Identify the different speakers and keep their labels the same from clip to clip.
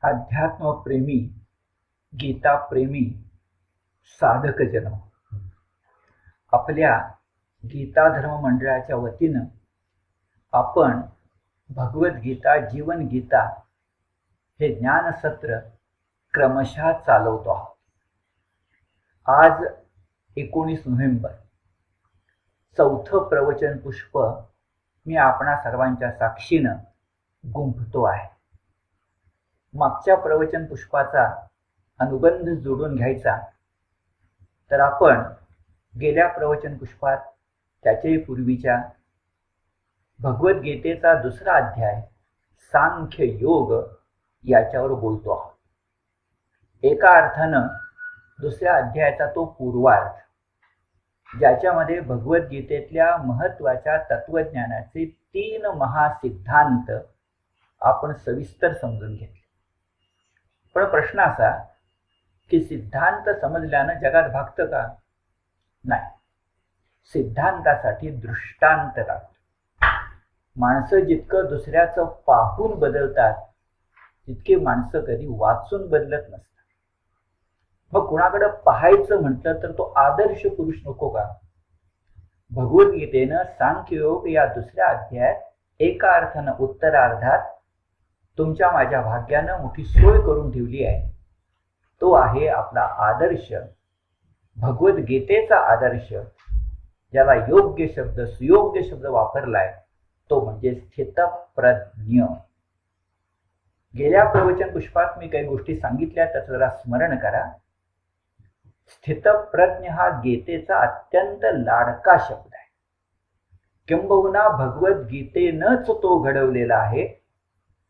Speaker 1: अध्यात्मप्रेमी, गीताप्रेमी साधक जन आपल्या गीता धर्म मंडळाच्या वतीनं आपण भगवद्गीता जीवन गीता हे ज्ञानसत्र क्रमशः चालवतो आहोत. आज 19 नोव्हेंबर, चौथं प्रवचन पुष्प मी आपणा सर्वांच्या साक्षीनं गुंफतो आहे. मागच्या प्रवचन पुष्पाचा अनुबंध जोडून घ्यायचा तर आपण गेल्या प्रवचन पुष्पात त्याच्याही पूर्वीच्या भगवद्गीतेचा दुसरा अध्याय सांख्य योग याच्यावर बोलतो आहोत. एका अर्थानं दुसऱ्या अध्यायाचा तो पूर्वार्ध, ज्याच्यामध्ये भगवद्गीतेतल्या महत्त्वाच्या तत्वज्ञानाचे 3 महासिद्धांत आपण सविस्तर समजून घेतले. पण प्रश्न असा की सिद्धांत समजल्यानं जगात भागतं का? नाही. सिद्धांतासाठी दृष्टांत लागतो. माणसं जितकं दुसऱ्याचं पाहून बदलतात तितके माणसं कधी वाचून बदलत नसतात. मग कुणाकडे पाहायचं म्हटलं तर तो आदर्श पुरुष नको का? भगवद्गीतेनं सांख्ययोग या दुसऱ्या अध्यायात एका अर्थानं उत्तरार्धात तुमच्या माझ्या भाग्यानं मोठी सोय करून ठेवली आहे. तो आहे आपला आदर्श, भगवद्गीतेचा आदर्श, ज्याला योग्य शब्द सुयोग्य शब्द वापरलाय तो म्हणजे स्थितप्रज्ञ. गेल्या प्रवचन पुष्पात मी काही गोष्टी सांगितल्या, त्याचं जरा स्मरण करा. स्थितप्रज्ञ हा गीतेचा अत्यंत लाडका शब्द आहे. किंबहुना भगवद्गीतेनंच तो घडवलेला आहे.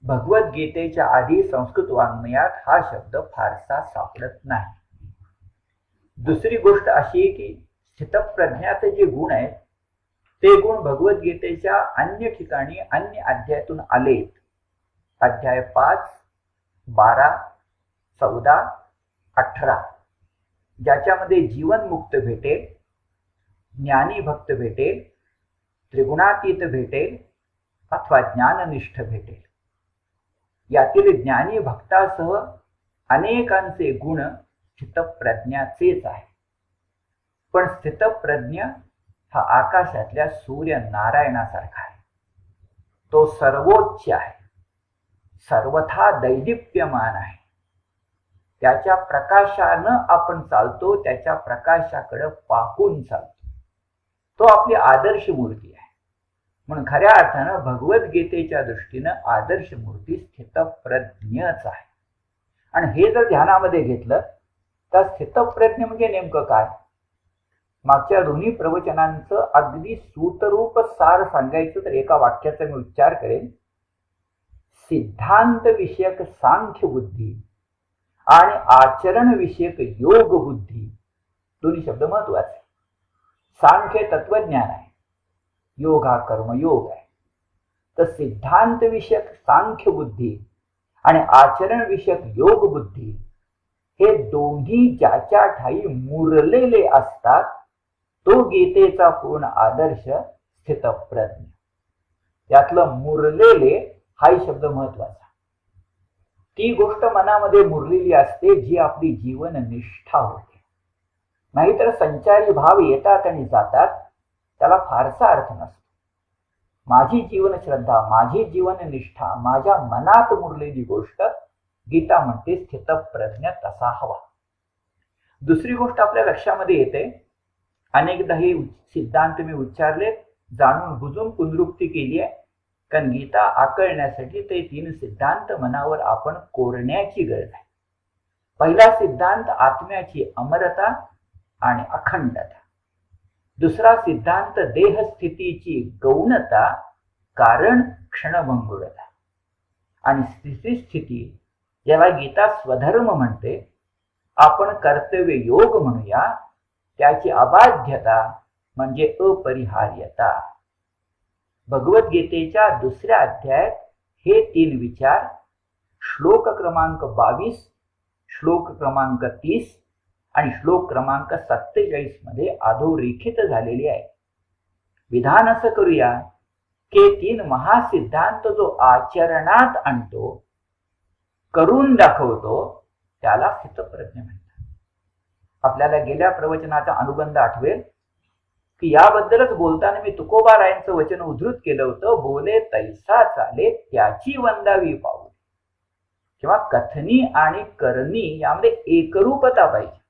Speaker 1: भगवद्गीतेच्या आधी संस्कृत वाङ्मयात हा शब्द फारसा सापडत नाही. दुसरी गोष्ट अशी आहे की स्थितप्रज्ञाचे जे गुण आहेत ते गुण भगवद्गीतेच्या अन्य ठिकाणी अन्य अध्यायातून आलेत. अध्याय 5, 12, 14, 18 ज्याच्यामध्ये जीवनमुक्त भेटेल, ज्ञानी भक्त भेटेल, त्रिगुणातीत भेटेल अथवा ज्ञाननिष्ठ भेटेल. यातील ज्ञानी भक्तासह अनेकांचे गुण स्थितप्रज्ञाचेच आहे. पण स्थितप्रज्ञ हा आकाशातल्या सूर्य नारायणासारखा आहे. तो सर्वोच्च आहे, सर्वथा दैदिप्यमान आहे. त्याच्या प्रकाशानं आपण चालतो, त्याच्या प्रकाशाकडे पाहून चालतो. तो आपली आदर्श मूर्ती आहे. म्हणून खऱ्या अर्थानं भगवद्गीतेच्या दृष्टीनं आदर्श मूर्ती स्थितप्रज्ञच आहे. आणि हे जर ध्यानामध्ये घेतलं तर स्थितप्रज्ञ म्हणजे नेमकं काय? मागच्या दोन्ही प्रवचनांचं अगदी सूतरूप सार सांगायचं तर एका वाक्याचा मी उच्चार करेन. सिद्धांत विषयक सांख्य बुद्धी आणि आचरण विषयक योग बुद्धी, दोन्ही शब्द महत्वाचे. सांख्य तत्वज्ञान आहे, योग हा कर्मयोग आहे. तर सिद्धांत विषयक सांख्य बुद्धी आणि आचरण विषयक योग बुद्धी हे दोन्ही ज्याच्या ठाई मुरलेले असतात तो गीतेचा पूर्ण आदर्श स्थितप्रज्ञ. यातलं मुरलेले हाही शब्द महत्वाचा. ती गोष्ट मनामध्ये मुरलेली असते जी आपली जीवन निष्ठा होते. नाहीतर संचारी भाव येतात आणि जातात, त्याला फारसा अर्थ नसतो. माझी जीवन श्रद्धा, माझी जीवन निष्ठा, माझ्या मनात मुरलेली गोष्ट गीता म्हणते स्थितप्रज्ञ तसा हवा. दुसरी गोष्ट आपल्या लक्षामध्ये येते, अनेकदा हे सिद्धांत मी उच्चारले, जाणून बुजून पुनरुक्ती केली आहे, कारण गीता आकळण्यासाठी ते 3 सिद्धांत मनावर आपण कोरण्याची गरज आहे. पहिला सिद्धांत आत्म्याची अमरता आणि अखंडता. दुसरा सिद्धांत देहस्थितीची गौणता, कारण क्षणभंगुरता. आणि तिसरी स्थिती, ज्याला गीता स्वधर्म म्हणते, आपण कर्तव्य योग म्हणूया, त्याची अबाध्यता म्हणजे अपरिहार्यता. भगवद्गीतेच्या दुसऱ्या अध्यायात हे 3 विचार श्लोक क्रमांक 22, श्लोक क्रमांक 30 आणि श्लोक क्रमांक 47 मध्ये अधोरेखित झालेली आहे. विधान असं करूया की 3 महासिद्धांत जो आचरणात आणतो करून दाखवतो त्याला स्थितप्रज्ञ म्हणतात. आपल्याला गेल्या प्रवचनाचा अनुबंध आठवेल की याबद्दलच बोलताना मी तुकोबारायांचं वचन उद्धृत केलं होतं, बोले तैसा चाले त्याची वंदावी पाऊल. किंवा कथनी आणि करणी यामध्ये एकरूपता पाहिजे.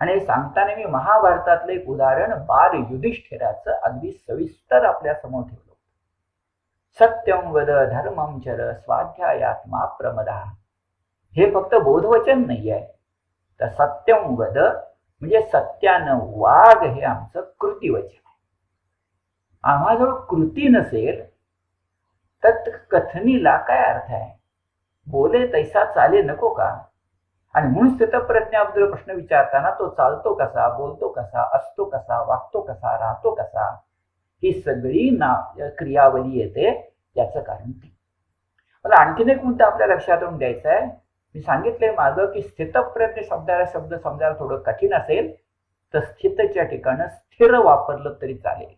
Speaker 1: आणि हे सांगताना मी महाभारतातलं एक उदाहरण बाल युधिष्ठिराचं अगदी सविस्तर आपल्या समोर ठेवलं. सत्यं वद धर्मं चर स्वाध्यायात्मा प्रमदा. हे फक्त बोधवचन नाही आहे, तर सत्यं वद म्हणजे सत्यानं वाग हे आमचं कृतीवचन आहे. आम्हाजवळ कृती नसेल तर कथनीला काय अर्थ आहे? बोले तैसा चाले नको का? आणि म्हणून स्थितप्रज्ञाबद्दल प्रश्न विचारताना तो चालतो कसा, बोलतो कसा, असतो कसा, वागतो कसा, राहतो कसा, ही सगळी क्रियावली येते. याचं कारण ते. मला आणखीन एक मुद्दा आपल्या लक्षात आणून द्यायचा आहे. मी सांगितलंय मागं की स्थितप्रज्ञ शब्द समजायला थोडं कठीण असेल तर स्थितच्या ठिकाणी स्थिर वापरलं तरी चालेल.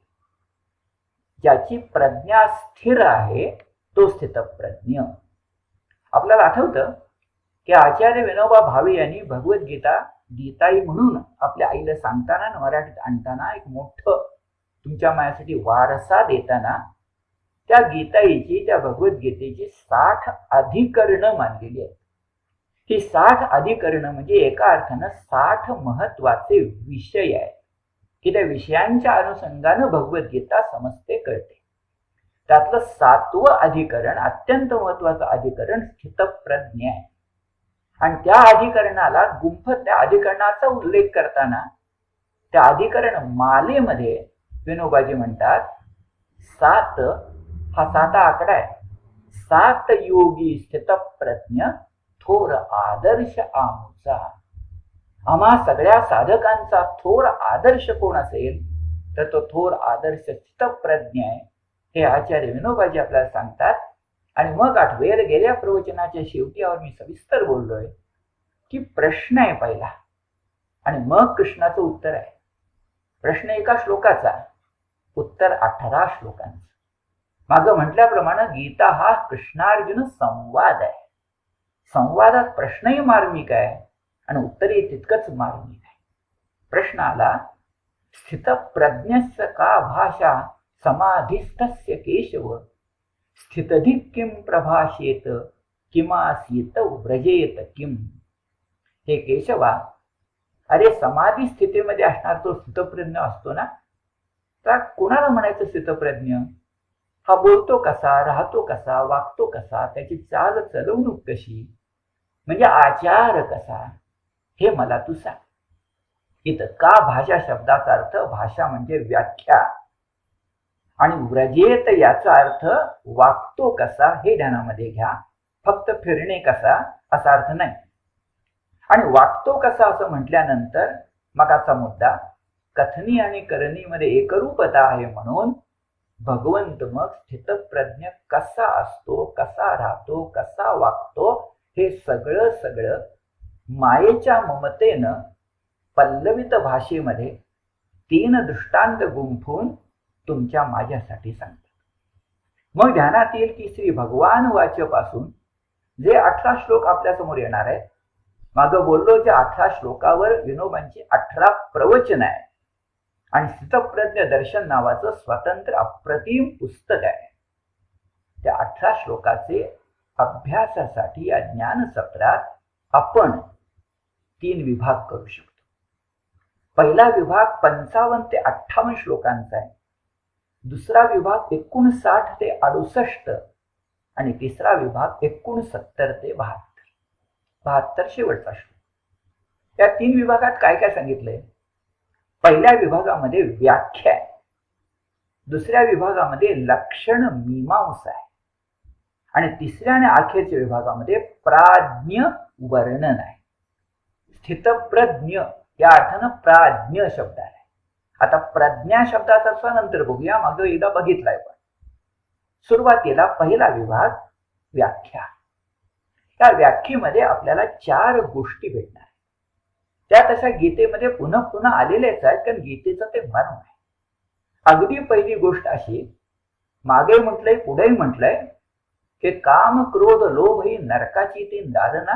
Speaker 1: ज्याची प्रज्ञा स्थिर आहे तो स्थितप्रज्ञ. आपल्याला आठवतं की आचार्य विनोबा भावे यांनी भगवद्गीता गीताई म्हणून आपल्या आईला सांगताना मराठीत आणताना एक मोठं तुमच्या माझ्यासाठी वारसा देताना त्या गीताईची, त्या भगवद्गीतेची 60 अधिकरणं मानलेली आहेत. ही 60 अधिकरणं म्हणजे एका अर्थानं 60 महत्वाचे विषय आहेत की त्या विषयांच्या अनुषंगानं भगवद्गीता समजते, कळते. त्यातलं 7वं अधिकरण अत्यंत महत्वाचं अधिकरण स्थितप्रज्ञ आहे. आणि त्या अधिकरणाला त्या अधिकरणाचा उल्लेख करताना त्या अधिकरण मालेमध्ये विनोबाजी म्हणतात 7 हा 7 आकडा आहे. 7 योगी स्थितप्रज्ञ थोर आदर्श आमचा. आम्हा सगळ्या साधकांचा थोर आदर्श कोण असेल तर तो थोर आदर्श स्थितप्रज्ञ आहे, हे आचार्य विनोबाजी आपल्याला सांगतात. आणि मग आठवेल गेल्या प्रवचनाच्या शेवटीवर मी सविस्तर बोललोय की प्रश्न आहे पहिला आणि मग कृष्णाचं उत्तर आहे. प्रश्न एका श्लोकाचा, उत्तर 18 श्लोकांचं. मागं म्हटल्याप्रमाणे गीता हा कृष्णार्जुन संवाद आहे. संवादात प्रश्नही मार्मिक आहे आणि उत्तरही तितकंच मार्मिक आहे. प्रश्न आला, स्थितप्रज्ञस्य का भाषा समाधिस्थस्य केशव, स्थितधिक किम प्रभाषेत किमासीत व्रजेत किम. हे केशवा, अरे समाधी स्थितीमध्ये असणार तो स्थितप्रज्ञ असतो ना, तर कोणाला म्हणायचं स्थितप्रज्ञ? हा बोलतो कसा, राहतो कसा, वागतो कसा, त्याची चाल चलवणूक कशी, म्हणजे आचार कसा, हे मला तू सांग. इथं का भाषा शब्दाचा अर्थ भाषा म्हणजे व्याख्या आणि व्रजेत याचा अर्थ वागतो कसा हे ध्यानामध्ये घ्या. फक्त फिरणे कसा असा अर्थ नाही. आणि वागतो कसा असं म्हटल्यानंतर मगाचा मुद्दा कथनी आणि करणीमध्ये एकरूपता आहे म्हणून भगवंत मग स्थितप्रज्ञ कसा असतो, कसा राहतो, कसा वागतो हे सगळं मायेच्या ममतेनं पल्लवित भाषेमध्ये 3 दृष्टांत गुंफून तुमच्या माझ्यासाठी सांगतात. मग ध्यानात येईल की श्री भगवान वाच्यापासून जे 18 श्लोक आपल्या समोर येणार आहेत. मागं बोललो त्या 18 श्लोकावर विनोबांची 18 प्रवचन आहे आणि स्थितप्रज्ञ दर्शन नावाचं स्वतंत्र अप्रतिम पुस्तक आहे. त्या 18 श्लोकाचे अभ्यासासाठी या ज्ञान सत्रात आपण 3 विभाग करू शकतो. पहिला विभाग 55 ते 58 श्लोकांचा आहे. दुसरा विभाग 59 ते 68 आणि तिसरा विभाग 69 ते 72 शेवटचा श्लोक. या 3 विभागात काय काय सांगितलंय? पहिल्या विभागामध्ये व्याख्या आहे, दुसऱ्या विभागामध्ये लक्षण मीमांसा आहे आणि तिसऱ्या आणि अखेरच्या विभागामध्ये प्राज्ञ वर्णन आहे. स्थितप्रज्ञ या अर्थानं प्राज्ञ शब्द आहे. आता प्रज्ञा शब्दाचा अर्थ नंतर बघूया, मागं एकदा बघितलाय. पण सुरुवातीला पहिला विभाग व्याख्या. त्या व्याख्येमध्ये आपल्याला 4 गोष्टी भेटणार. त्या तशा गीतेमध्ये पुन्हा पुन्हा आलेल्याच आहेत, कारण गीतेचं ते मर्म आहे. अगदी पहिली गोष्ट अशी, मागे म्हटलंय पुढेही म्हटलंय हे काम क्रोध लोभ ही नरकाची ती दारणा,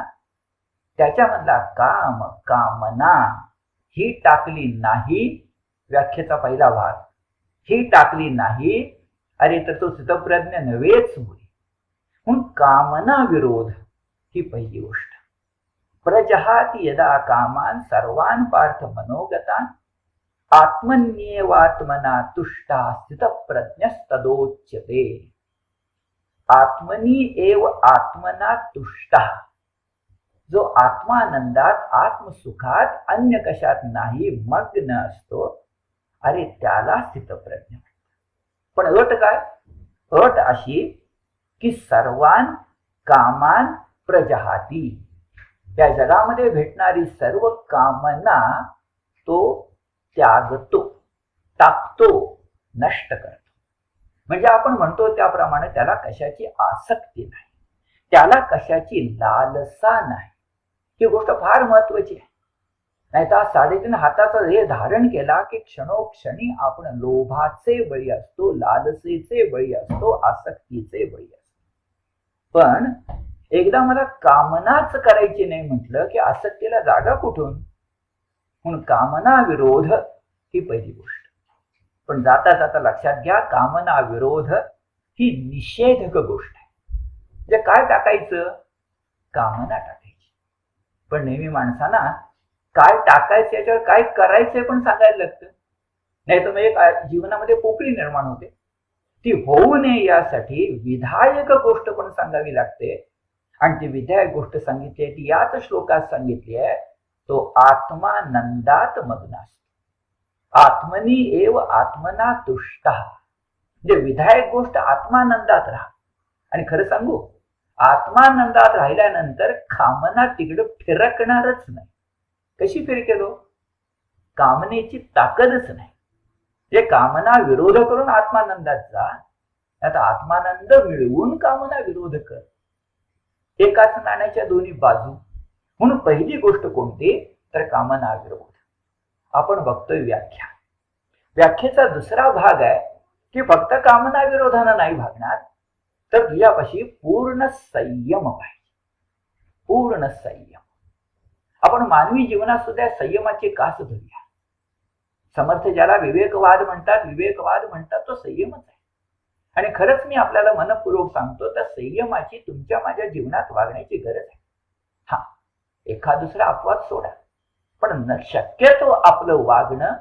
Speaker 1: त्याच्यामधला काम कामना ही टाकली नाही, व्याख्येचा पहिला भाग, ही टाकली नाही अरे तर तो स्थितप्रज्ञ नव्हेच होय. म्हणून कामना विरोध ही पहिली गोष्ट. प्रजहाती यदा कामान सर्वान पार्थ मनोगतान आत्मन्येवात्मना तुष्टा स्थितप्रज्ञस्तदोच्यते. आत्मनी एव आत्मना तुष्टा, जो आत्मानंदात आत्मसुखात अन्य कशात नाही मग्न असतो, अरे त्याला स्थितप्रज्ञ. पण अट काय? अट अशी की सर्वान कामान प्रजहाती, या जगामध्ये भेटणारी सर्व कामना तो त्यागतो, टाकतो, नष्ट करतो. म्हणजे आपण म्हणतो त्याप्रमाणे त्याला कशाची आसक्ती नाही, त्याला कशाची लालसा नाही. ही गोष्ट फार महत्वाची आहे. नाहीतर 3.5 हाताचा हे धारण केला की क्षणोक्षणी आपण लोभाचे बळी असतो, लालसेचे बळी असतो, आसक्तीचे बळी असतो. पण एकदा मला कामनाच करायची नाही म्हटलं की आसक्तीला जागा कुठून? म्हणून कामना विरोध ही पहिली गोष्ट. पण जाता जाता लक्षात घ्या, कामना विरोध ही निषेधक गोष्ट आहे. म्हणजे काय टाकायचं? कामना टाकायची. पण नेहमी माणसांना काय टाकायचं याच्यावर काय करायचंय पण सांगायला लागतं. नाही तर मग एक जीवनामध्ये पोकळी निर्माण होते. ती होऊ नये यासाठी विधायक गोष्ट पण सांगावी लागते. आणि ती विधायक गोष्ट सांगितली आहे ती याच श्लोकात सांगितली आहे, तो आत्मानंदात मग्न असतो. आत्मनी एव आत्मना तुष्टा. म्हणजे विधायक गोष्ट आत्मानंदात राहा. आणि खरं सांगू, आत्मानंदात राहिल्यानंतर कामना तिकडं फिरकणारच नाही. कशी फिरकेलो? कामनेची ताकदच नाही. जे कामना विरोध करून आत्मानंदात जा, आता आत्मानंद मिळवून कामना विरोध कर. एकाच नाण्याच्या दोन्ही बाजू. म्हणून पहिली गोष्ट कोणती? तर कामना विरोध. आपण बघतोय व्याख्या. व्याख्येचा दुसरा भाग आहे की फक्त कामना विरोधानं नाही भागणार, तर तुझ्यापाशी पूर्ण संयम पाहिजे. पूर्ण संयम. आपण मानवी जीवनात सुद्धा संयमाची कास धरूया. समर्थ ज्याला विवेकवाद म्हणतात तो संयमच आहे. आणि खरंच मी आपल्याला मनपूर्वक सांगतो, तर संयमाची तुमच्या माझ्या जीवनात वागण्याची गरज आहे. हा, एखाद दुसरा अपवाद सोडा, पण शक्यतो आपलं वागणं,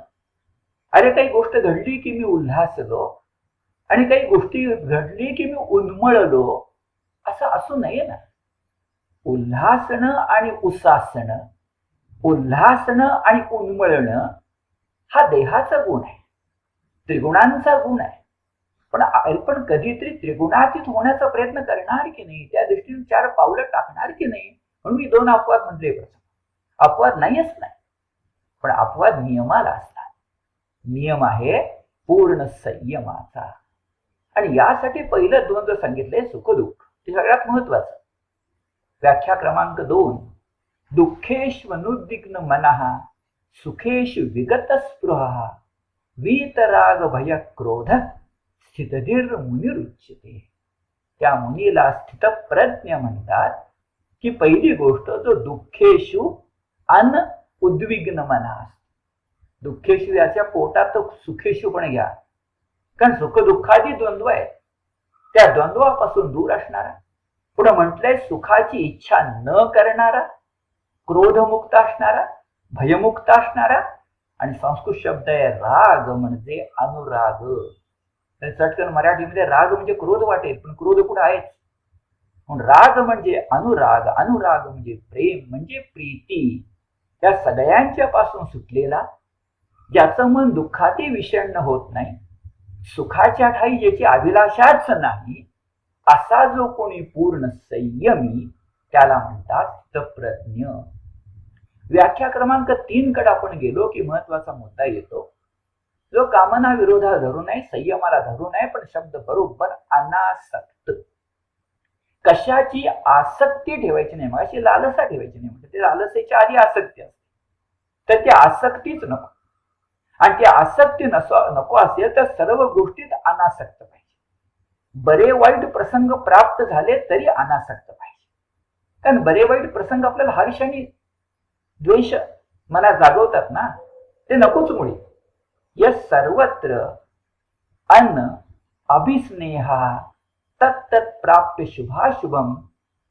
Speaker 1: अरे काही गोष्ट घडली की मी उल्हासलो आणि काही गोष्टी घडली की मी उन्मळलो, असं असू नये ना. उल्हासणं आणि उसासणं, उल्हासणं आणि उन्मळणं हा देहाचा गुण आहे, त्रिगुणांचा गुण आहे. पण कधीतरी त्रिगुणातीत होण्याचा प्रयत्न करणार की नाही, त्या दृष्टीने 4 पावलं टाकणार की नाही. म्हणून मी 2 अपवाद म्हटले. अपवाद नाहीच नाही, पण अपवाद नियमाला असतात. नियम आहे पूर्ण संयमाचा. आणि यासाठी पहिलं 2 जर सांगितले सुखदुःख, ते सगळ्यात महत्वाचं. व्याख्या क्रमांक 2, दुःखेष्वनुद्विग्न मनः सुखेषु विगत स्पृहः वीतराग भय क्रोध स्थितधीर मुनिरुच्यते. त्या मुनीला स्थितप्रज्ञ म्हणतात. की पहिली गोष्ट, जो दुःखेषु अन उद्विग्न मनः. दुःखेषु याच्या पोटात सुखेषु पण घ्या, कारण सुख दुःखादी द्वंद्व आहे. त्या द्वंद्वापासून दूर असणारा, पुढे म्हटलंय सुखाची इच्छा न करणारा, क्रोधमुक्त असणारा, भयमुक्त असणारा. आणि संस्कृत शब्द आहे राग, म्हणजे अनुराग. चटकन मराठीमध्ये राग म्हणजे क्रोध वाटेल, पण क्रोध कुठे आहेच. म्हणून राग म्हणजे अनुराग, अनुराग म्हणजे प्रेम, म्हणजे प्रीती. त्या सगळ्यांच्या पासून सुटलेला, ज्याचं मन दुःखाती विषण्ण होत नाही, सुखाच्या ठाई ज्याची अभिलाषाच नाही, असा जो कोणी पूर्ण संयमी, त्याला म्हणतात स्थितप्रज्ञ. व्याख्या क्रमांक 3 कडे आपण गेलो की महत्वाचा मुद्दा येतो. जो कामना विरोधाला धरू नये, संयमाला धरू नये, पण शब्द बरोबर अनासक्त. कशाची आसक्ती ठेवायची नाही, मग अशी लालसा ठेवायची नाही. म्हणजे ते लालसेच्या आधी आसक्ती असते, तर ती आसक्तीच नको. आणि ती आसक्ती नको असेल तर सर्व गोष्टीत अनासक्त पाहिजे. बरे वाईट प्रसंग प्राप्त झाले तरी अनासक्त पाहिजे. कारण बरे वाईट प्रसंग आपल्याला हर्ष आणि द्वेष मला जागवतात ना, ते नकोच मुळे. यस सर्वत्र अन्न अभिस्नेहा तत्तत् प्राप्य शुभाशुभम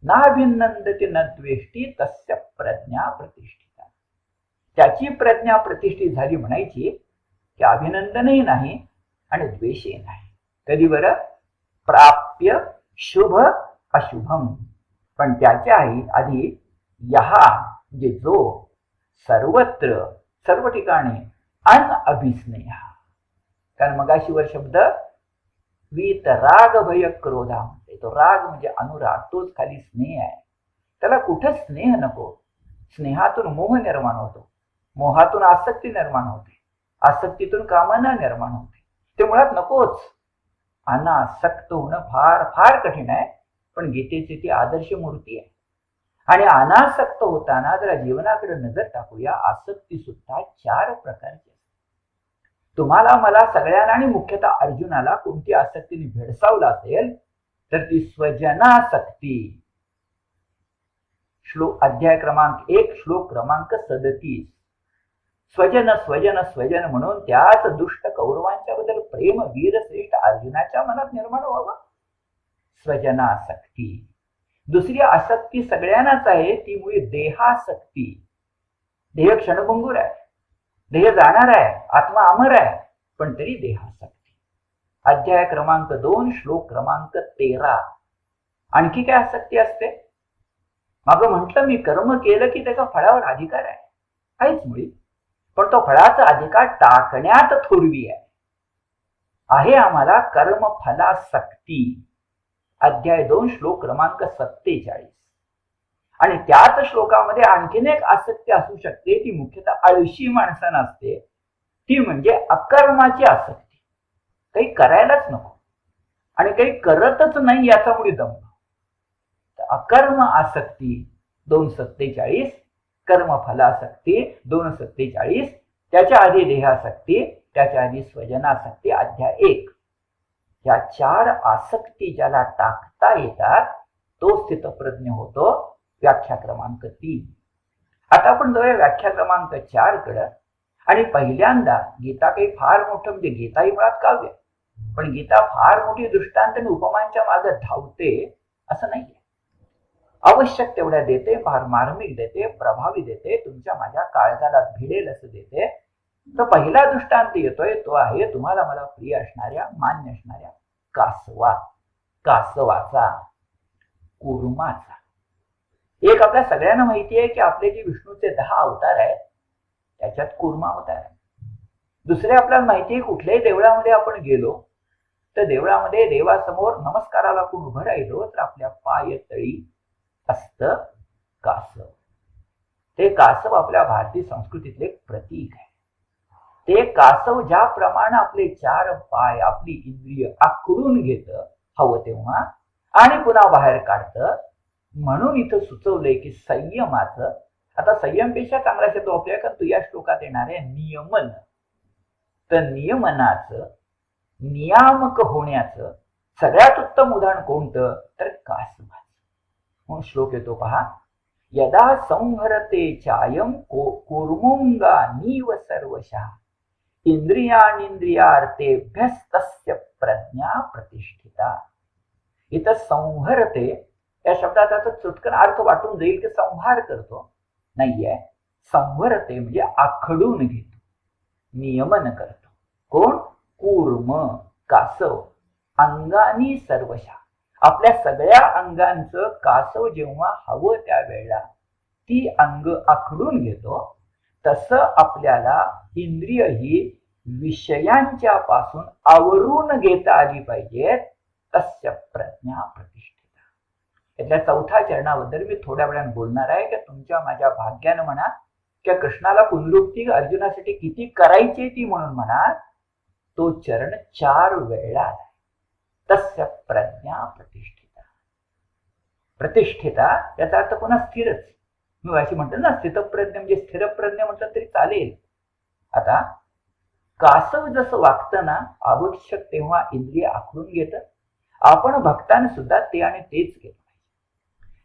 Speaker 1: नाभिनंदती न द्वेष्टी तस्य प्रज्ञा प्रतिष्ठिता. त्याची प्रज्ञा प्रतिष्ठित झाली म्हणायची की अभिनंदनही नाही आणि द्वेषही नाही. कधी बरं? प्राप्य शुभ अशुभम. पण त्याच्या आधी यहा म्हणजे जो सर्वत्र सर्व ठिकाणी अन अभिस्नेहा. कारण मगाशी वर शब्द वीत राग भय क्रोधा म्हणते. तो राग म्हणजे अनुराग, तोच खाली स्नेह आहे. त्याला कुठं स्नेह नको. स्नेहातून मोह निर्माण होतो, मोहातून आसक्ती निर्माण होते, आसक्तीतून कामना निर्माण होते. ते मुळात नकोच. अनासक्त होणं फार फार कठीण आहे, पण गीतेची ती आदर्श मूर्ती आहे. आणि अनासक्त होताना जरा जीवनाकडे नजर टाकूया. आसक्ती सुद्धा 4 प्रकारची. तुम्हाला मला सगळ्यांना आणि मुख्यतः अर्जुनाला कोणती आसक्तीने भेडसावला असेल तर ती स्वजनासक्ती. अध्याय क्रमांक 1 श्लोक क्रमांक 37. स्वजन स्वजन स्वजन म्हणून त्याच दुष्ट कौरवांच्या बद्दल प्रेम वीरश्रेष्ठ अर्जुनाच्या मनात निर्माण व्हावं. स्वजनासक्ती. दुसरी आसक्ती सगळ्यांनाच आहे, ती मुळे देहासक्ती. देह क्षणभंगूर आहे, देह जाणार आहे, आत्मा अमर आहे, पण तरी देहासक्ती. अध्याय क्रमांक 2 श्लोक क्रमांक 13. आणखी काय आसक्ती असते? मागं म्हटलं मी कर्म केलं की त्याचा फळावर अधिकार आहे, काहीच मुळी. पण तो फळाचा अधिकार टाकण्यात थोरवी आहे आम्हाला कर्मफलासक्ती. अध्याय 2 श्लोक क्रमांक 47. आणि त्याच श्लोकामध्ये आणखीन एक आसक्ती असू शकते, ती मुख्यतः आळशी माणसांना असते. ती म्हणजे अकर्माची आसक्ती. काही करायलाच नको आणि काही करतच नाही याच्यामुळे दंभ. अकर्म आसक्ती 2:47, कर्मफलासक्ती 2:47, त्याच्या आधी देहासक्ती, त्याच्या आधी स्वजनासक्ती अध्याय 1. या 4 आसक्ती ज्याला टाकता येतात तो स्थितप्रज्ञ होतो. व्याख्या क्रमांक 3. आता आपण जाऊया व्याख्या क्रमांक 4 कडे. आणि पहिल्यांदा गीता काही फार मोठं म्हणजे गीता ही मुळात काव्य, पण गीता फार मोठी दृष्टांत आणि उपमांच्या मागे धावते असं नाहीये. आवश्यक तेवढ्या देते, फार मार्मिक देते, प्रभावी देते, तुमच्या माझ्या काळजाला भिडेल असं देते. तर पहिला दृष्टांत येतोय तो आहे तुम्हाला मला प्रिय असणाऱ्या मान्य असणाऱ्या कासवाचा, कूर्माचा. एक आपल्या सगळ्यांना माहिती आहे की आपले जे विष्णूचे 10 अवतार आहेत त्याच्यात कूर्मा अवतार आहे. दुसरे आपल्याला माहिती आहे कुठल्याही देवळामध्ये आपण गेलो तर देवळामध्ये देवासमोर नमस्काराला कोण उभं राहिलो तर आपल्या पायतळी असतं कासव. ते कासव आपल्या भारतीय संस्कृतीतले एक प्रतीक आहे. ते कासव ज्याप्रमाणे आपले 4 पाय, आपली इंद्रिय आखडून घेतं हवं तेव्हा आणि पुन्हा बाहेर काढतं, म्हणून इथं सुचवलंय की संयमाचं. आता संयमपेक्षा चांगला शब्द वापरूया कारण तू या श्लोकात येणार आहे नियमन. तर नियमनाचं, नियामक होण्याचं सगळ्यात उत्तम उदाहरण कोणतं तर कासवाचं. मग श्लोक येतो पहा. यदा संहरते चायम कूर्मोंगा नीव सर्वशः इंद्रियानिंद्रियार्थेभ्यस्तस्य प्रज्ञा प्रतिष्ठिता. इथं संहरते या शब्दाचा चुटकन अर्थ वाटून जाईल की संहार करतो, नाहीये. संहरते म्हणजे आखडून घेतो, नियमन करतो. कोण? कूर्म, कासव. अंगानी सर्वशः, आपल्या सगळ्या अंगांचं कासव जेव्हा हवं त्यावेळेला ती अंग आखडून घेतो, तसं आपल्याला इंद्रिय ही विषयांच्या पासून आवरून घेता आली पाहिजेत. तस्य प्रज्ञा प्रतिष्ठिता. यातल्या 4थ्या चरणाबद्दल मी थोड्या वेळाने बोलणार आहे की तुमच्या माझ्या भाग्यानं म्हणा किंवा कृष्णाला पुनरुक्ती अर्जुनासाठी किती करायची ती म्हणून म्हणा, तो चरण 4 वेळा तस्य प्रज्ञा प्रतिष्ठिता. प्रतिष्ठिता याचा अर्थ पुन्हा स्थिरच. मी अशी म्हणतो ना स्थितप्रज्ञ म्हणजे स्थिरप्रज्ञ म्हटलं तरी चालेल. आता कासव जसं वागतं ना, आवश्यक तेव्हा इंद्रिय आखडून घेतं आपण भक्तांनी सुद्धा ते आणि तेच केलं पाहिजे.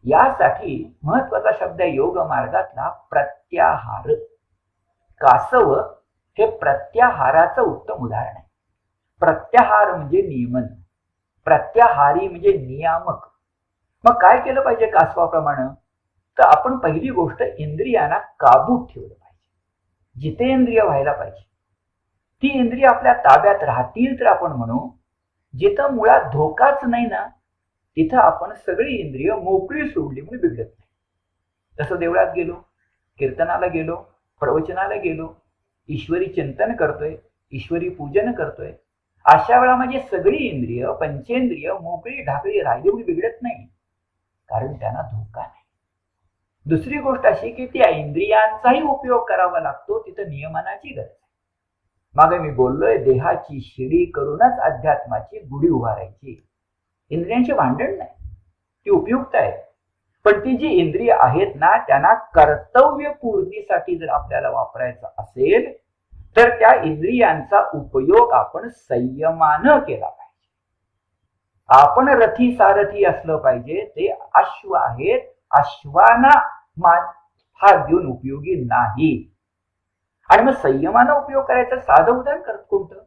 Speaker 1: यासाठी महत्वाचा शब्द आहे योग मार्गातला प्रत्याहार. कासव हे प्रत्याहाराचं उत्तम उदाहरण आहे. प्रत्याहार म्हणजे नियमन, प्रत्याहारी म्हणजे नियामक. मग काय केलं पाहिजे कासवाप्रमाणे? तर आपण पहिली गोष्ट इंद्रियांना काबूत ठेवलं पाहिजे, जितेंद्रिय व्हायला पाहिजे. ती इंद्रिय आपल्या ताब्यात राहतील तर आपण म्हणू, जिथं मुळात धोकाच नाही ना तिथं आपण सगळी इंद्रिय मोकळी सोडली म्हणून बिघडत नाही. तसं देवळात गेलो, कीर्तनाला गेलो, प्रवचनाला गेलो, ईश्वरी चिंतन करतोय, ईश्वरी पूजन करतोय, अशा वेळा म्हणजे सगळी इंद्रिय पंचेंद्रिय मोकळी ढाकळी राहिली म्हणून बिघडत नाही, कारण त्यांना धोका नाही. दुसरी गोष्ट अशी की त्या इंद्रियांचाही उपयोग करावा लागतो, तिथं नियमनाची गरज आहे. मागे मी बोललोय, देहाची शिडी करूनच अध्यात्माची गुढी उभारायची. इंद्रियांचे भांडण नाही, ती उपयुक्त आहे. पण ती जी इंद्रिय आहेत ना त्यांना कर्तव्य पूर्तीसाठी जर आपल्याला वापरायचं असेल तर त्या इंद्रियांचा उपयोग आपण संयमानं केला पाहिजे. आपण रथी सारथी असलं पाहिजे. ते अश्व आहेत, अश्वांना हात देऊन उपयोगी नाही. आणि मग संयमानं उपयोग करायचं साधं उदाहरण करत कोणतं?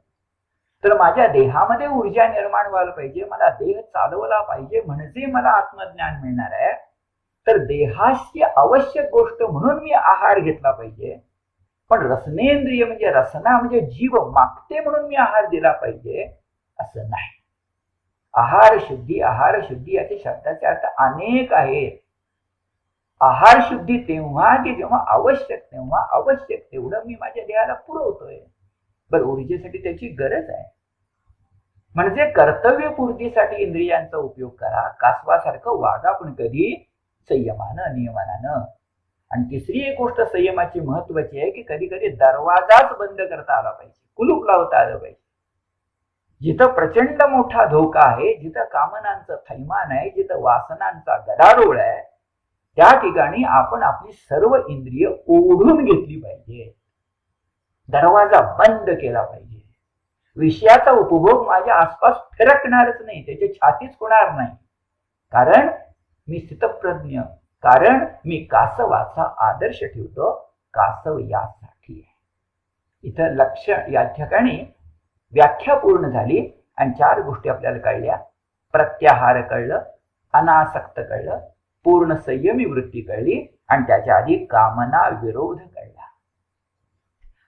Speaker 1: तर माझ्या देहामध्ये ऊर्जा निर्माण व्हायला पाहिजे, मला देह चालवला पाहिजे, म्हणजे मला आत्मज्ञान मिळणार आहे. तर देहाशी आवश्यक गोष्ट म्हणून मी आहार घेतला पाहिजे, पण रसनेंद्रिय म्हणजे रसना म्हणजे जीव मागते म्हणून मी आहार दिला पाहिजे असं नाही. आहार शुद्धी याचे शब्दाचे अर्थ अनेक आहेत. आहार शुद्धी तेव्हा की जेव्हा आवश्यक तेव्हा आवश्यक तेवढं मी माझ्या देहाला पुरवतोय. बरं, ऊर्जेसाठी त्याची गरज आहे. म्हणजे कर्तव्य पूर्तीसाठी इंद्रियांचा उपयोग करा. कासवासारखं वागा, पण कधी संयमानं नियमनानं. आणि तिसरी एक गोष्ट संयमाची महत्वाची आहे की कधी कधी दरवाजाच बंद करता आला पाहिजे, कुलूप लावता आलं पाहिजे. जिथं प्रचंड मोठा धोका आहे, जिथं कामनांचं थैमान आहे, जिथं वासनांचा गदारोळ आहे, त्या ठिकाणी आपण आपली सर्व इंद्रिय ओढून घेतली पाहिजे, दरवाजा बंद केला पाहिजे. विषयाचा उपभोग माझ्या आसपास फिरकणारच नाही, त्याची छातीच होणार नाही, कारण मी स्थितप्रज्ञ, कारण मी कासवाचा आदर्श ठेवतो. कासव यासाठी आहे. इथं लक्ष या ठिकाणी व्याख्या पूर्ण झाली आणि 4 गोष्टी आपल्याला कळल्या. प्रत्याहार कळलं, अनासक्त कळलं, पूर्ण संयमी वृत्ती कळली आणि त्याच्या आधी कामना विरोध कळला.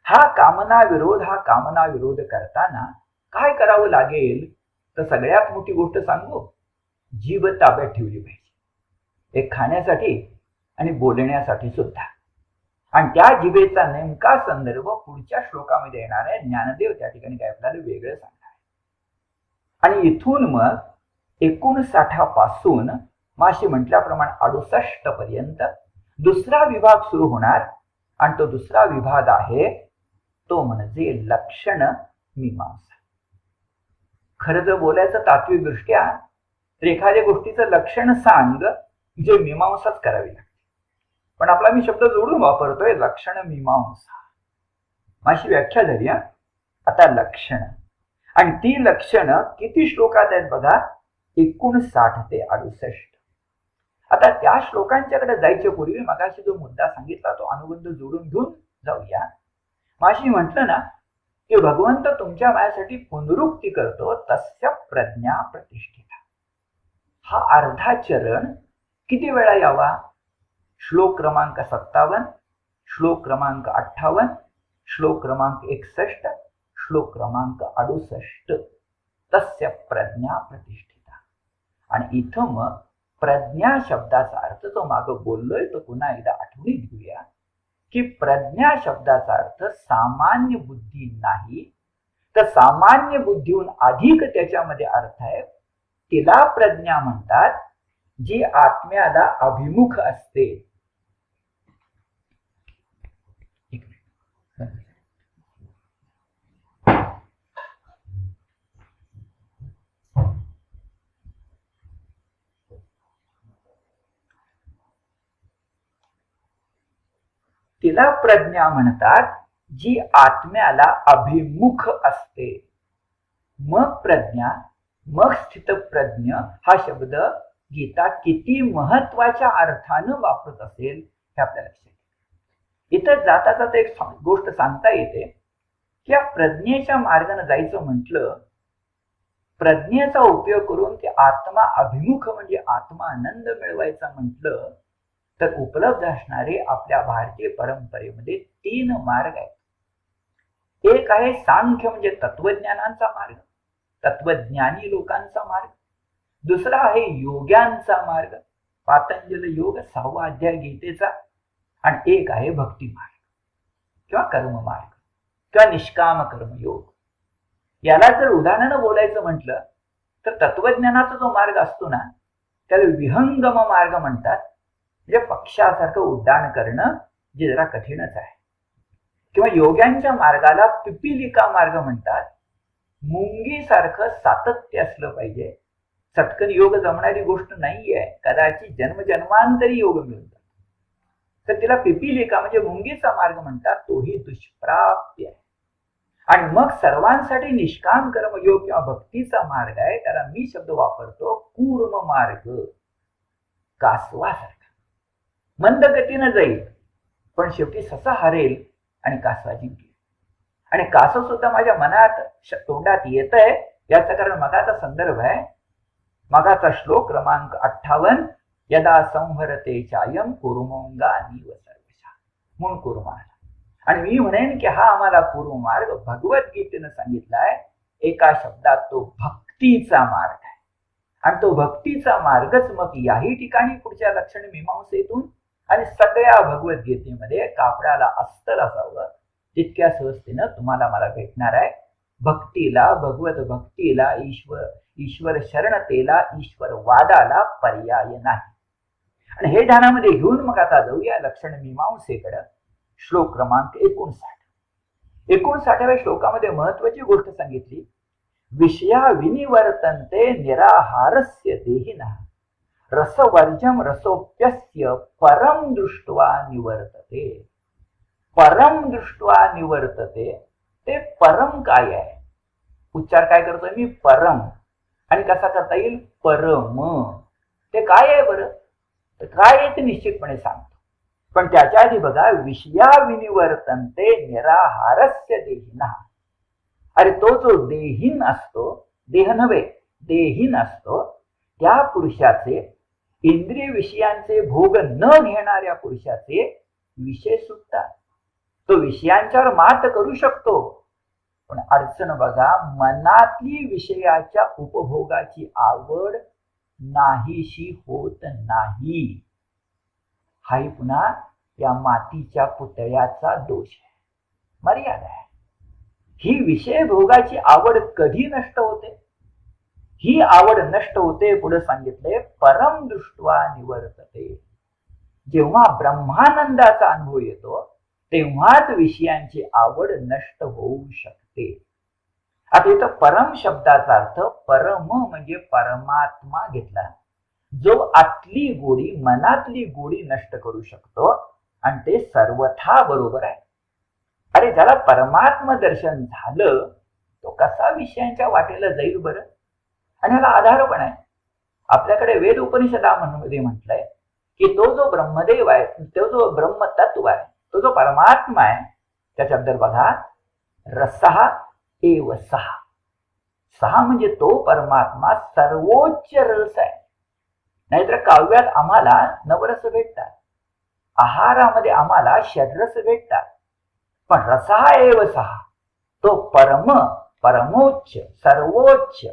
Speaker 1: हा कामना विरोध करताना काय करावं लागेल? तर सगळ्यात मोठी गोष्ट सांगू, जीभ ताब्यात ठेवली पाहिजे. एक खाण्यासाठी आणि बोलण्यासाठी सुद्धा. आणि त्या जिभेचा नेमका संदर्भ पुढच्या श्लोकामध्ये येणार आहे. ज्ञानदेव त्या ठिकाणी काय आपल्याला वेगळं सांगणार आहे. आणि इथून मग 59 पासून माशी म्हटल्याप्रमाणे 68 पर्यंत दुसरा विभाग सुरू होणार. आणि तो दुसरा विभाग आहे तो म्हणजे लक्षण मीमांसा. खरं जर बोलायचं तात्विक दृष्ट्या तर एखाद्या गोष्टीचं लक्षण सांग जे मीमांसाच करावी लागते. पण आपला मी शब्द जोडून वापरतोय, लक्षण मीमांसा. माझी व्याख्या झाली. आता लक्षण, आणि ती लक्षण किती श्लोकात आहेत बघा, 59 ते 68. आता त्या श्लोकांच्याकडे जायच्या पूर्वी मगाशी जो मुद्दा सांगितला तो अनुबंध जोडून घेऊन जाऊया. माझी म्हटलं ना की भगवंत तुमच्या माझ्यासाठी पुनरुक्ती करतो, तस्य प्रज्ञा प्रतिष्ठिता. हा अर्धा चरण किती वेळा यावा? श्लोक क्रमांक 57, श्लोक क्रमांक 58, श्लोक क्रमांक 61, श्लोक क्रमांक 68. तस्य प्रज्ञा प्रतिष्ठिता. आणि इथं मग प्रज्ञा शब्दाचा अर्थ जो मागं बोललोय तो पुन्हा एकदा आठवणीत घेऊया की प्रज्ञा शब्दाचा अर्थ सामान्य बुद्धी नाही, तर सामान्य बुद्धीहून अधिक त्याच्यामध्ये अर्थ आहे. तिला प्रज्ञा म्हणतात जी आत्म्याला अभिमुख असते. तिला प्रज्ञा म्हणतात जी आत्म्याला अभिमुख असते. मग प्रज्ञा मग स्थितप्रज्ञ हा शब्द गीता किती महत्वाच्या अर्थानं वापरत असेल हे आपल्या लक्षात येते. इथं जाता जाता एक गोष्ट सांगता येते की या प्रज्ञेच्या मार्गाने जायचं म्हटलं, प्रज्ञेचा उपयोग करून ते आत्मा अभिमुख म्हणजे आत्मा आनंद मिळवायचा म्हटलं तर उपलब्ध असणारे आपल्या भारतीय परंपरेमध्ये 3 मार्ग आहेत. एक आहे सांख्य म्हणजे तत्वज्ञानांचा मार्ग, तत्वज्ञानी लोकांचा मार्ग. दुसरा आहे योग्यांचा मार्ग, पातंजल योग 6वा अध्याय गीतेचा. आणि एक आहे भक्ती मार्ग किंवा कर्म मार्ग किंवा निष्काम कर्मयोग. याला जर उदाहरणानं बोलायचं म्हटलं तर तत्वज्ञानाचा जो मार्ग असतो ना त्याला विहंगम मार्ग म्हणतात, म्हणजे पक्षासारखं उड्डाण करणं जे जरा कठीणच आहे. किंवा योग्यांच्या मार्गाला पिपिलिका मार्ग म्हणतात, मुंगीसारखं सातत्य असलं पाहिजे. चटकन योग जमणारी गोष्ट नाहीये, कदाचित जन्मजन्मांतरी योग मिळतात. तर तिला पिपिलिका म्हणजे मुंगीचा मार्ग म्हणतात, तोही दुष्प्राप्य आहे. आणि मग सर्वांसाठी निष्काम कर्मयोग किंवा भक्तीचा मार्ग आहे, त्याला मी शब्द वापरतो कूर्म मार्ग. कासवासारखा मंद गतीनं जाईल पण शेवटी ससा हरेल आणि कासवा जिंकेल. आणि कासव सुद्धा माझ्या मनात तोंडात येत आहे याचं कारण मगाचा संदर्भ आहे, मगाचा श्लोक क्रमांक 58, यदा संहरते चायम कुर्मोंगानीव सर्वशः म्हणून कुर्मार्ग. आणि मी म्हणेन की हा आम्हाला पूर्व मार्ग भगवद्गीतेनं सांगितलाय. एका शब्दात तो भक्तीचा मार्ग आहे. आणि तो भक्तीचा मार्गच मग याही ठिकाणी पुढच्या लक्षण मीमांसेतून आणि सगळ्या भगवद्गीतेमध्ये कापडाला अस्तर असावं तितक्या सहजतेनं तुम्हाला मला भेटणार आहे. भक्तीला, भगवत भक्तीला, ईश्वर शरणतेला, ईश्वर वादाला पर्याय नाही. आणि हे ध्यानामध्ये घेऊन मग आता जाऊया लक्षण मीमांसेकडं. श्लोक क्रमांक 59व्या श्लोकामध्ये महत्वाची गोष्ट सांगितली. विषया विनिवर्तन्ते निराहारस्य देहिनः रसवर्जम रसोप्यस्य परम दृष्ट्वा निवर्तते. परम दृष्ट्वा निवर्तते, ते परम काय आहे? उच्चार काय करतोय मी? परम. आणि कसा करता येईल? परम. ते काय आहे बरं? तर काय आहे ते निश्चितपणे सांगतो. पण त्याच्या आधी बघा, विषया विनिवर्तन्ते निराहारस्य देहिनः. अरे तो जो देहीन असतो, देह नव्हे देहीन असतो, त्या पुरुषाचे, इंद्रिय विषयांचे भोग न घेणाऱ्या पुरुषाचे विषय सुटतात. तो विषयांच्यावर मात करू शकतो, पण अडचण बघा, मनातली विषयाच्या उपभोगाची आवड नाहीशी होत नाही. हाही पुन्हा या मातीच्या पुतळ्याचा दोष आहे, मर्यादा आहे. ही विषय भोगाची आवड कधी नष्ट होते? ही आवड नष्ट होते, पुढे सांगितले, परम दृष्ट्वा निवर्तते. जेव्हा ब्रह्मानंदाचा अनुभव येतो तेव्हाच विषयांची आवड नष्ट होऊ शकते. आता इथं परम शब्दाचा अर्थ परम म्हणजे परमात्मा घेतला, जो आतली गोडी, मनातली गोडी नष्ट करू शकतो. आणि ते सर्वथा बरोबर आहे. अरे ज्याला परमात्मा दर्शन झालं तो कसा विषयांच्या वाटेला जाईल बरं? आणि ह्याला आधार पण आहे. आपल्याकडे वेद उपनिषदामध्ये म्हटलंय की तो जो ब्रह्मदेव आहे, तो जो ब्रह्मतत्व आहे, तो जो परमात्मा आहे, त्याच्याबद्दल बघा, रसः एव सः. सहा म्हणजे तो परमात्मा सर्वोच्च रस आहे. नाहीतर काव्यात आम्हाला नवरस भेटतात, आहारामध्ये आम्हाला षड्रस भेटतात, पण रसः एव सः, तो परमोच्च सर्वोच्च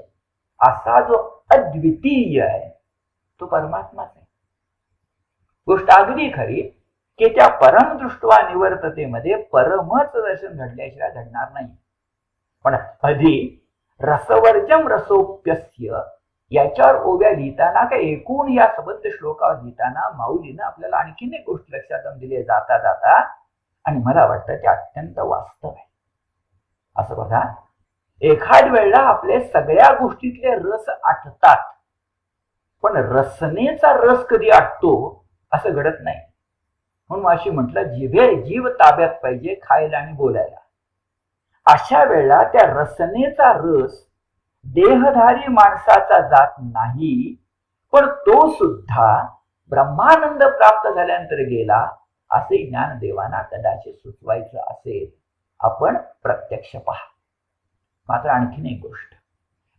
Speaker 1: असा जो अद्वितीय आहे तो परमात्माच आहे. गोष्ट अगदी खरी की त्या परमदृष्ट्वा निवर्ततेमध्ये परमच दर्शन घडल्याशिवाय घडणार नाही. पण आधी रसवर्जम रसोप्यस्य याच्यावर ओव्या लिहिताना का एकूण या सबंध श्लोकावर लिहिताना माऊलीनं आपल्याला आणखीन एक गोष्ट लक्षात आणून दिली जाता जाता, आणि मला वाटतं ते अत्यंत वास्तव आहे. असं बघा, एखाद वेळेला आपले सगळ्या गोष्टीतले रस आटतात, पण रसनेचा रस कधी आटतो असं घडत नाही. म्हणून अशी म्हटलं, जीव ताब्यात पाहिजे खायला आणि बोलायला. अशा वेळेला त्या रसनेचा रस देहधारी माणसाचा जात नाही, पण तो सुद्धा ब्रह्मानंद प्राप्त झाल्यानंतर गेला, असे ज्ञानदेवांना कदाचित सुचवायचं असेल. आपण प्रत्यक्ष पहा. मात्र आणखीन एक गोष्ट,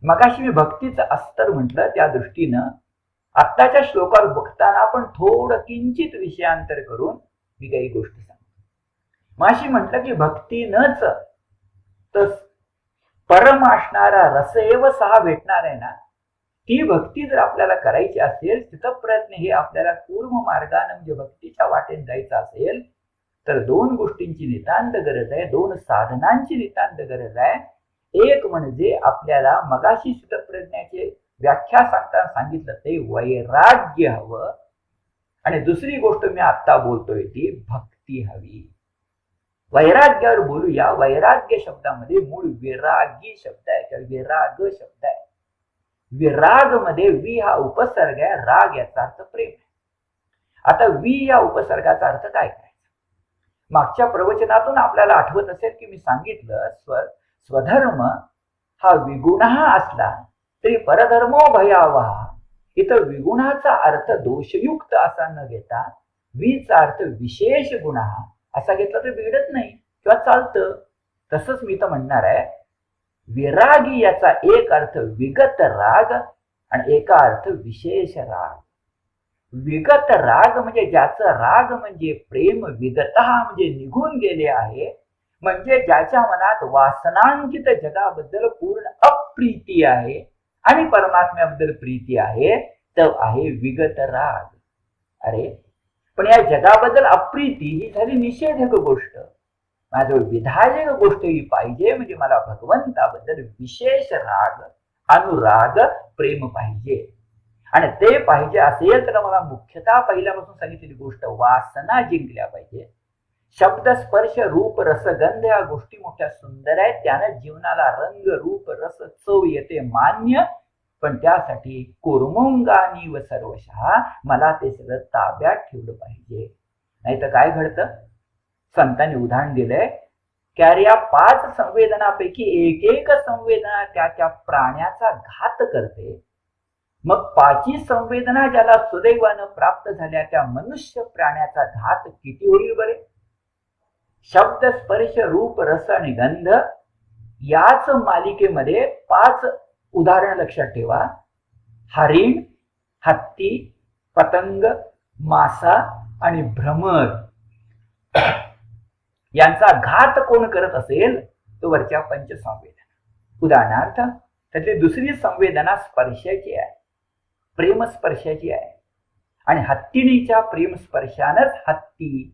Speaker 1: मगाशी मी भक्तीचं अस्तर म्हटलं, त्या दृष्टीनं आत्ताच्या श्लोकावर बघताना आपण थोडं किंचित विषयांतर करून मी काही गोष्टी सांगतो. मगाशी म्हटलं की भक्तीनच तर परम असणारा रसएव सहा भेटणार आहे ना, ती भक्ती जर आपल्याला करायची असेल, चित्तप्रयत्न हे आपल्याला कूर्म मार्गाने म्हणजे भक्तीच्या वाटेने जायचं असेल, तर दोन गोष्टींची नितांत गरज आहे, दोन साधनांची नितांत गरज आहे. एक म्हणजे आपल्याला मगाशी चित्तप्रज्ञाचे व्याख्या सांगताना सांगितलं ते वैराग्य हवं, आणि दुसरी गोष्ट मी आता बोलतोय ती भक्ती हवी. वैराग्यावर बोलूया. वैराग्य शब्दामध्ये मूळ विरागी शब्द आहे किंवा विराग शब्द आहे. विराग मध्ये वि हा उपसर्ग आहे, राग याचा अर्थ प्रेम आहे. आता वि या उपसर्गाचा अर्थ काय करायचा? मागच्या प्रवचनातून आपल्याला आठवत असेल की मी सांगितलं स्वधर्म हा विगुणा असला तरी परधर्मो भयावहा. इथं विगुणाचा अर्थ दोषयुक्त असा न घेता वीचा अर्थ विशेष गुण असा घेतला तर बिघडत नाही किंवा चालतं. तसंच मी तर म्हणणार आहे, विरागी याचा एक अर्थ विगत राग आणि एका अर्थ विशेष राग. विगत राग म्हणजे ज्याचं राग म्हणजे प्रेम विगत म्हणजे निघून गेले आहे, म्हणजे ज्याच्या मनात वासनांकित जगाबद्दल पूर्ण अप्रीती आहे आणि परमात्म्याबद्दल प्रीती आहे, तो आहे विगत राग. अरे पण या जगाबद्दल अप्रीती ही झाली निषेधक गोष्ट. माझं विधायक गोष्ट ही पाहिजे, म्हणजे मला भगवंताबद्दल विशेष राग, अनुराग, प्रेम पाहिजे. आणि ते पाहिजे असेल तर मला मुख्यतः पहिल्यापासून सांगितलेली गोष्ट वासना जिंकल्या पाहिजे. शब्द स्पर्श रूप रस गंध या गोष्टी मोठ्या सुंदर आहेत, त्यानं जीवनाला रंग रूप रस चव येते मान्य. पण त्यासाठी कुर्मुंगानी व सर्वशः मला ते सगळं ताब्यात ठेवलं पाहिजे. नाही तर काय घडतं? संतांनी उदाहरण दिलंय की अरे या 5 संवेदनापैकी एक एक संवेदना त्या प्राण्याचा घात करते. मग 5ही संवेदना ज्याला सुदैवानं प्राप्त झाल्या त्या मनुष्य प्राण्याचा घात किती होईल बरे? शब्द स्पर्श रूप रस आणि गंध याच मालिकेमध्ये 5 उदाहरण लक्षात ठेवा. हरिण, हत्ती, पतंग, मासा आणि भ्रमर यांचा घात कोण करत असेल तो वरच्या पंचसंवेदना. उदाहरणार्थ त्यातली दुसरी संवेदना स्पर्शाची आहे, प्रेमस्पर्शाची आहे, आणि हत्तीणीच्या प्रेमस्पर्शानच हत्ती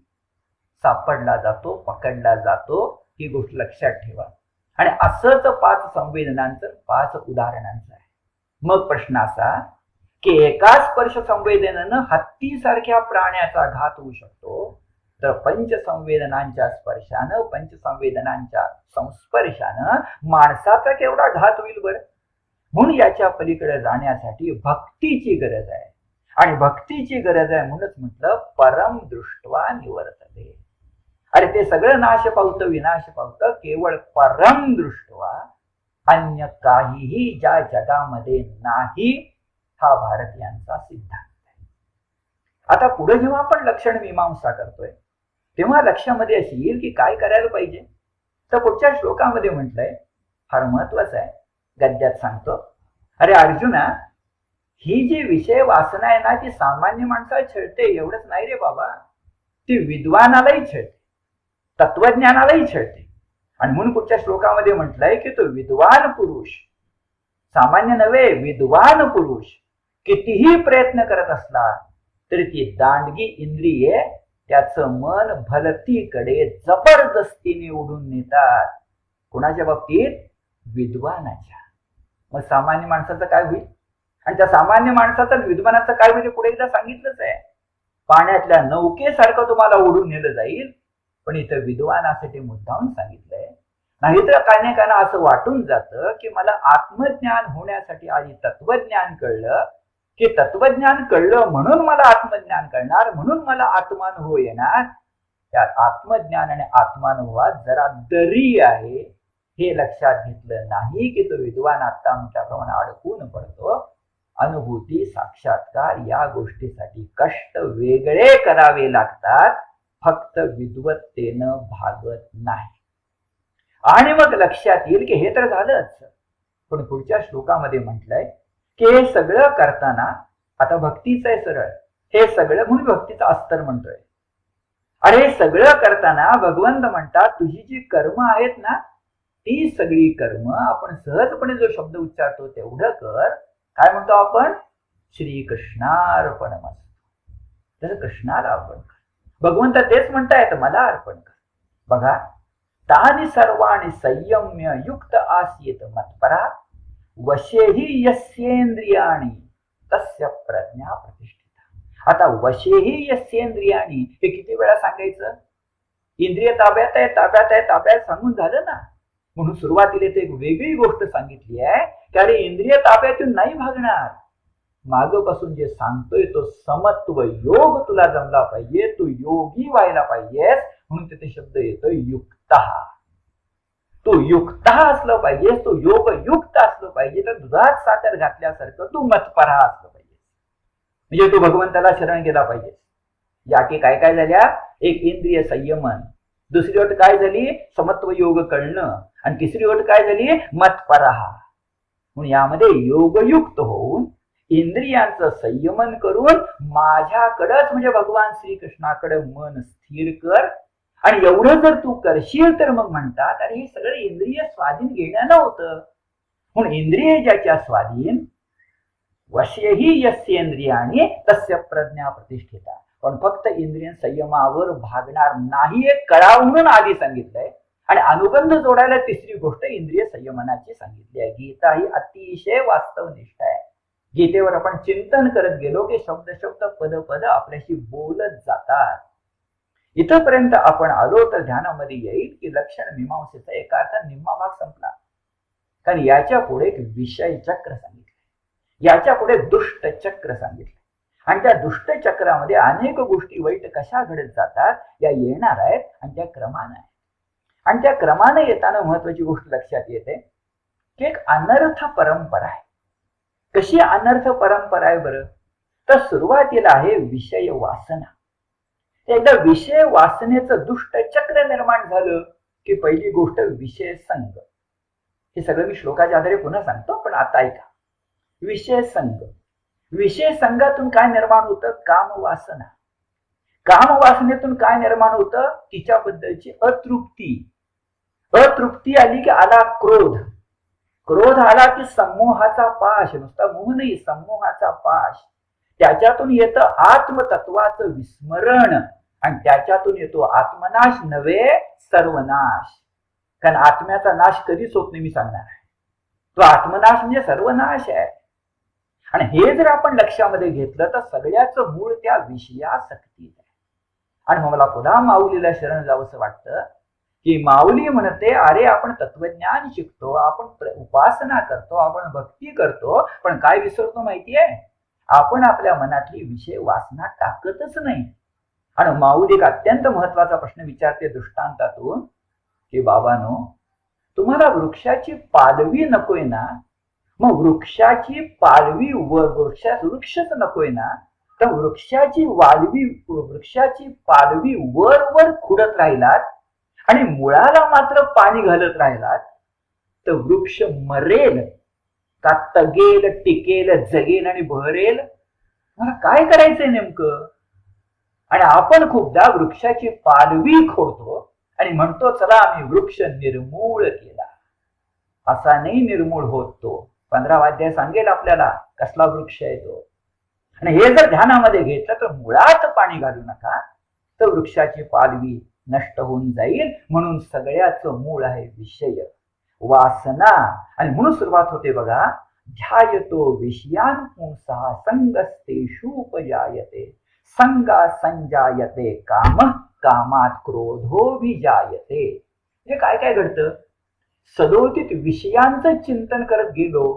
Speaker 1: सापडला जातो, पकडला जातो. ही गोष्ट लक्षात ठेवा. आणि असंच 5 संवेदनांचं 5 उदाहरणांचं आहे. मग प्रश्न असा की एका स्पर्श संवेदनेनं हत्तीसारख्या प्राण्याचा घात होऊ शकतो, तर पंचसंवेदनांच्या स्पर्शानं, पंचसंवेदनांच्या संस्पर्शानं माणसाचा केवढा घात होईल बरं? म्हणून याच्या पलीकडे जाण्यासाठी भक्तीची गरज आहे. आणि भक्तीची गरज आहे म्हणूनच म्हटलं परम दृष्ट्वा निवर्तते. अरे ते सगळं नाश पावतं, विनाश पावतं, केवळ परम दृष्ट्वा, अन्य काहीही ज्या जगामध्ये नाही, हा भारतीयांचा सिद्धांत आहे. आता पुढे जेव्हा आपण लक्षण मीमांसा करतोय तेव्हा लक्षामध्ये अशी येईल की काय करायला पाहिजे. तर पुढच्या श्लोकामध्ये म्हटलंय, फार महत्वाचं आहे, गद्यात सांगतो. अरे अर्जुना, ही जी विषय वासना आहे ना, ती सामान्य माणसाला छळते. एवढंच नाही रे बाबा, ती विद्वानालाही छळते, तत्वज्ञानालाही छळते. आणि म्हणून पुढच्या श्लोकामध्ये म्हटलंय की तो विद्वान पुरुष, सामान्य नव्हे, विद्वान पुरुष कितीही प्रयत्न करत असला तरी ती दांडगी इंद्रिये त्याचं मन भलतीकडे जबरदस्तीने ओढून नेतात. कोणाच्या बाबतीत? विद्वानाच्या. मग सामान्य माणसाचं काय होईल? आणि त्या सामान्य माणसाचं विद्वानाचं काय म्हणजे पुढे एकदा सांगितलंच आहे. पाण्यातल्या नौकेसारखं तुम्हाला ओढून नेलं जाईल. पण इथं विद्वानासाठी मुद्दाम सांगितलंय. नाहीतर कायनेकांना असं वाटून जातं की मला आत्मज्ञान होण्यासाठी आधी तत्वज्ञान कळलं, की तत्वज्ञान कळलं म्हणून मला आत्मज्ञान कळणार, म्हणून मला आत्मानुभव येणार. त्या आत्मज्ञान आणि आत्मानुभवात जरा दरी आहे. हे लक्षात घेतलं नाही की तो विद्वान आता म्हटल्याप्रमाणे अडकून पडतो. अनुभूती साक्षात्कार या गोष्टीसाठी कष्ट वेगळे करावे लागतात, फक्त विद्वत्तेनं भागत नाही. आणि मग लक्षात येईल की हे तर झालंच, पण पुढच्या श्लोकामध्ये म्हटलंय की हे सगळं करताना, आता भक्तीचं आहे सरळ, हे सगळं म्हणून भक्तीचं अस्तर म्हणतोय. अरे हे सगळं करताना भगवंत म्हणतात तुझी जी कर्म आहेत ना, ती सगळी कर्म आपण सहजपणे जो शब्द उच्चारतो तेवढं कर. काय म्हणतो आपण? श्रीकृष्णार्पणमस्तु. तर कृष्णाला अर्पण कर. भगवंत तेच म्हणतायत, मला अर्पण कर. बघा, तानि सर्वाणि संयम्य युक्त आसीत मत्परा वशेही यस्येंद्रियाणि तस्य प्रज्ञा प्रतिष्ठिता. आता वशेही यस्येंद्रियाणि हे किती वेळा सांगायचं? इंद्रिय ताब्यात आहे, ताब्यात आहे, ताब्यात सांगून झालं ना. म्हणून सुरुवातीला ते एक वेगळी गोष्ट सांगितली आहे की अरे इंद्रिय ताब्यातून नाही भागणार. मागपासून जे सांगतोय तो समत्व योग तुला जमला पाहिजे, तू योगी व्हायला पाहिजेस. म्हणून तिथे शब्द येतोय युक्त. तू युक्त असलं पाहिजे, तू योग युक्त असलं पाहिजे. तर दुधात साखर घातल्यासारखं तू मतपरा असलं पाहिजे. म्हणजे तू भगवंताला शरण गेला पाहिजे. याके काय काय झाल्या? एक इंद्रिय संयमन, दुसरी अट काय झाली? समत्व योग कळणं, आणि तिसरी अट काय झाली? मतपराहा. म्हणून यामध्ये योगयुक्त होऊन इंद्रियांचं संयमन करून माझ्याकडंच म्हणजे भगवान श्रीकृष्णाकडे मन स्थिर कर. आणि एवढं जर तू करशील तर मग म्हणतात अरे हे सगळं इंद्रिय स्वाधीन घेणं नव्हतं. म्हणून इंद्रिय ज्याच्या स्वाधीन वशेही यस्येंद्रियाणि तस्य प्रज्ञा प्रतिष्ठिता. पण फक्त इंद्रिय संयमावर भागणार नाही हे कळावं म्हणून आधी सांगितलंय. आणि अनुबंध जोडायला तिसरी गोष्ट इंद्रिय संयमनाची सांगितली आहे. गीता ही अतिशय वास्तवनिष्ठ आहे. गीतेवर आपण चिंतन करत गेलो की शब्द शब्द पद पद आपल्याशी बोलत जातात. इथपर्यंत आपण आलो तर ध्यानामध्ये येईल की लक्षण मीमांसेचा एका अर्थात निम्मा भाग संपला. कारण याच्या पुढे एक विषय चक्र सांगितले, याच्या पुढे दुष्ट चक्र सांगितले. आणि त्या दुष्ट चक्रामध्ये अनेक गोष्टी वाईट कशा घडत जातात या येणार आहेत, आणि त्या क्रमानं आहेत. आणि त्या क्रमानं येताना महत्वाची गोष्ट लक्षात येते की एक अनर्थ परंपरा आहे. कशी अनर्थ परंपरा आहे बरं? तर सुरुवातीला आहे विषय वासना. एकदा विषय वासनेचं दुष्ट चक्र निर्माण झालं की पहिली गोष्ट विषय संग. हे सगळं मी श्लोकाच्या आधारे पुन्हा सांगतो, पण आता ऐका. विषय संग, विषय संघातून काय निर्माण होतं? काम वासना. काम वासनेतून काय निर्माण होतं? तिच्याबद्दलची अतृप्ती. अतृप्ती आली की आला क्रोध. क्रोध आला की समोहाचा पाश, नुसता मोह नाही, समोहाचा पाश. त्याच्यातून येतं आत्मतत्वाचं विस्मरण, आणि त्याच्यातून येतो आत्मनाश नव्हे सर्वनाश. कारण आत्म्याचा नाश कधीच होत नाही, मी सांगणार आहे. तो आत्मनाश म्हणजे सर्वनाश आहे. आणि हे जर आपण लक्षामध्ये घेतलं तर सगळ्याचं मूळ त्या विषयासक्तीत आहे. आणि मग मला पुन्हा माऊलीला शरण जावंसं वाटतं की माऊली म्हणते अरे आपण तत्वज्ञान शिकतो, आपण उपासना करतो, आपण भक्ती करतो, पण काय विसरतो माहितीये? आपण आपल्या मनातली विषय वासना टाकतच नाही. आणि माऊली एक अत्यंत महत्वाचा प्रश्न विचारते दृष्टांतातून की बाबानो, तुम्हाला वृक्षाची पालवी नकोय ना? मग वृक्षाची पालवी वृक्षच नकोय ना? तर वृक्षाची पालवी वर वर खुडत राहिलात आणि मुळाला मात्र पाणी घालत राहिलात तर वृक्ष मरेल का तगेल, टिकेल, जगेल आणि बहरेल? मला काय करायचंय नेमकं? आणि आपण खूपदा वृक्षाची पालवी खोडतो आणि म्हणतो चला आम्ही वृक्ष निर्मूळ केला. असा नाही निर्मूळ होत तो. 15वा अध्याय सांगेल आपल्याला कसला वृक्ष आहे तो. आणि हे जर ध्यानामध्ये घेतलं तर मुळात पाणी घालू नका, तर वृक्षाची पालवी नष्ट होऊन जाईल. म्हणून सगळ्याचं मूळ आहे विषय वासना. आणि म्हणून सुरुवात होते बघा, ध्यायतो विषयान पुंसः संगस्तेषुपजायते संगा संजायते काम कामात क्रोधोभिजायते. हे काय काय घडतं? सदोदित विषयांचं चिंतन करत गेलो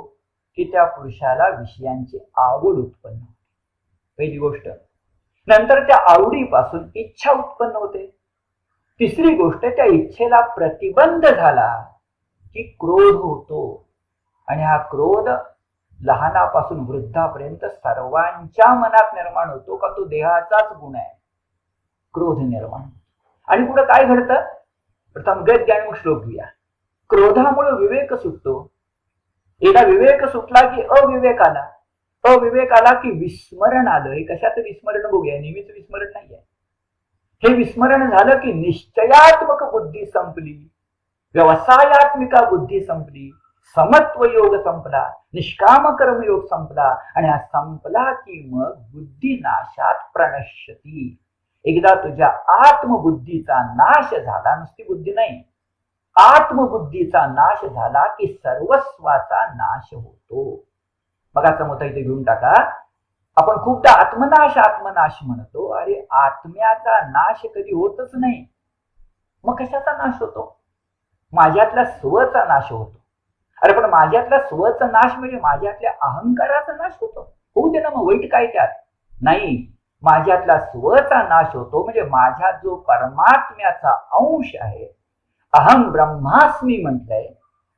Speaker 1: की त्या पुरुषाला विषयांची आवड उत्पन्न होते, पहिली गोष्ट. नंतर त्या आवडीपासून इच्छा उत्पन्न होते. तिसरी गोष्ट, त्या इच्छेला प्रतिबंध झाला की क्रोध होतो. आणि हा क्रोध लहानापासून वृद्धापर्यंत सर्वांच्या मनात निर्माण होतो का तो देहाचाच गुण आहे. क्रोध निर्माण. आणि पुढे काय घडतं? प्रथम गद्य आणि मग श्लोक घेऊया. क्रोधामुळे विवेक सुटतो. एकदा विवेक सुटला की अविवेक आला. अविवेक आला की विस्मरण आलं. हे कशाचं विस्मरण बघूया. नेहमीच विस्मरण नाहीये. हे विस्मरण झालं की निश्चयात्मक बुद्धी संपली, व्यवसायात्मिका बुद्धी संपली, समत्व योग संपला, निष्काम कर्मयोग संपला. आणि हा संपला की मग बुद्धिनाशात प्रणश्यती. एकदा तुझ्या आत्मबुद्धीचा नाश झाला, नुसती बुद्धी नाही, आत्मबुद्धीचा नाश झाला की सर्वस्वाचा नाश होतो. बघाचा मोठा इथे घेऊन टाका. आपण खूपदा आत्मनाश आत्मनाश म्हणतो. अरे आत्म्याचा नाश कधी होतच नाही. मग कशाचा नाश होतो? माझ्यातल्या स्वचा नाश होतो. अरे पण माझ्यातल्या स्वचा नाश म्हणजे माझ्यातल्या अहंकाराचा नाश होतो. होऊ दे ना, मग वाईट काय त्यात? नाही, माझ्यातला स्वचा नाश होतो म्हणजे माझ्यात जो परमात्म्याचा अंश आहे, अहम ब्रह्मास्मी म्हटलंय,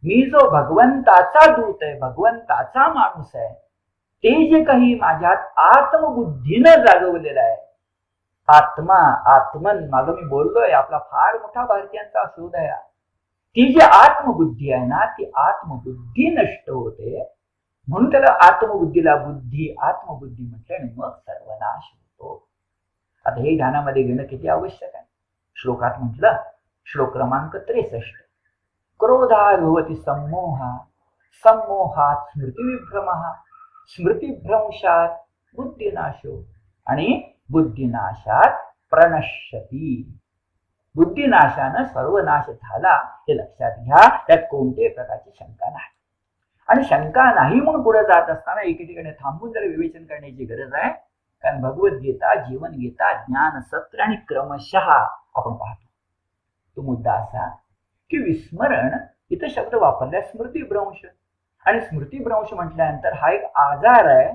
Speaker 1: मी जो भगवंताचा दूत आहे, भगवंताचा माणूस आहे, ते जे काही माझ्यात आत्मबुद्धीनं जागवलेलं आहे. आत्मा आत्मन माग मी बोललोय, आपला फार मोठा भारतीयांचा शोध आहे. ती जी आत्मबुद्धी आहे ना, ती आत्मबुद्धी नष्ट होते. म्हणून त्याला आत्मबुद्धीला बुद्धी आत्मबुद्धी म्हटलं आणि मग सर्वनाश होतो. आता हे ध्यानामध्ये घेणं किती आवश्यक आहे. श्लोकात म्हटलं, श्लोक क्रमांक 63, क्रोधाभवति सम्मोहा, सम्मोहात स्मृतिविभ्रमः, स्मृतिभ्रंशात बुद्धिनाशो, आणि बुद्धिनाशात प्रणश्यती. बुद्धिनाशानं सर्वनाश झाला हे लक्षात घ्या. त्यात कोणत्याही प्रकारची शंका नाही. आणि शंका नाही म्हणून पुढे जात असताना एके ठिकाणी थांबून जरा विवेचन करण्याची गरज आहे. कारण भगवद्गीता, जीवनगीता, ज्ञान सत्र आणि क्रमशः आपण पाहतो तो मुद्दा असा की विस्मरण, इथं शब्द वापरलाय स्मृतिभ्रंश. आणि स्मृतिभ्रंश म्हटल्यानंतर हा एक आजार आहे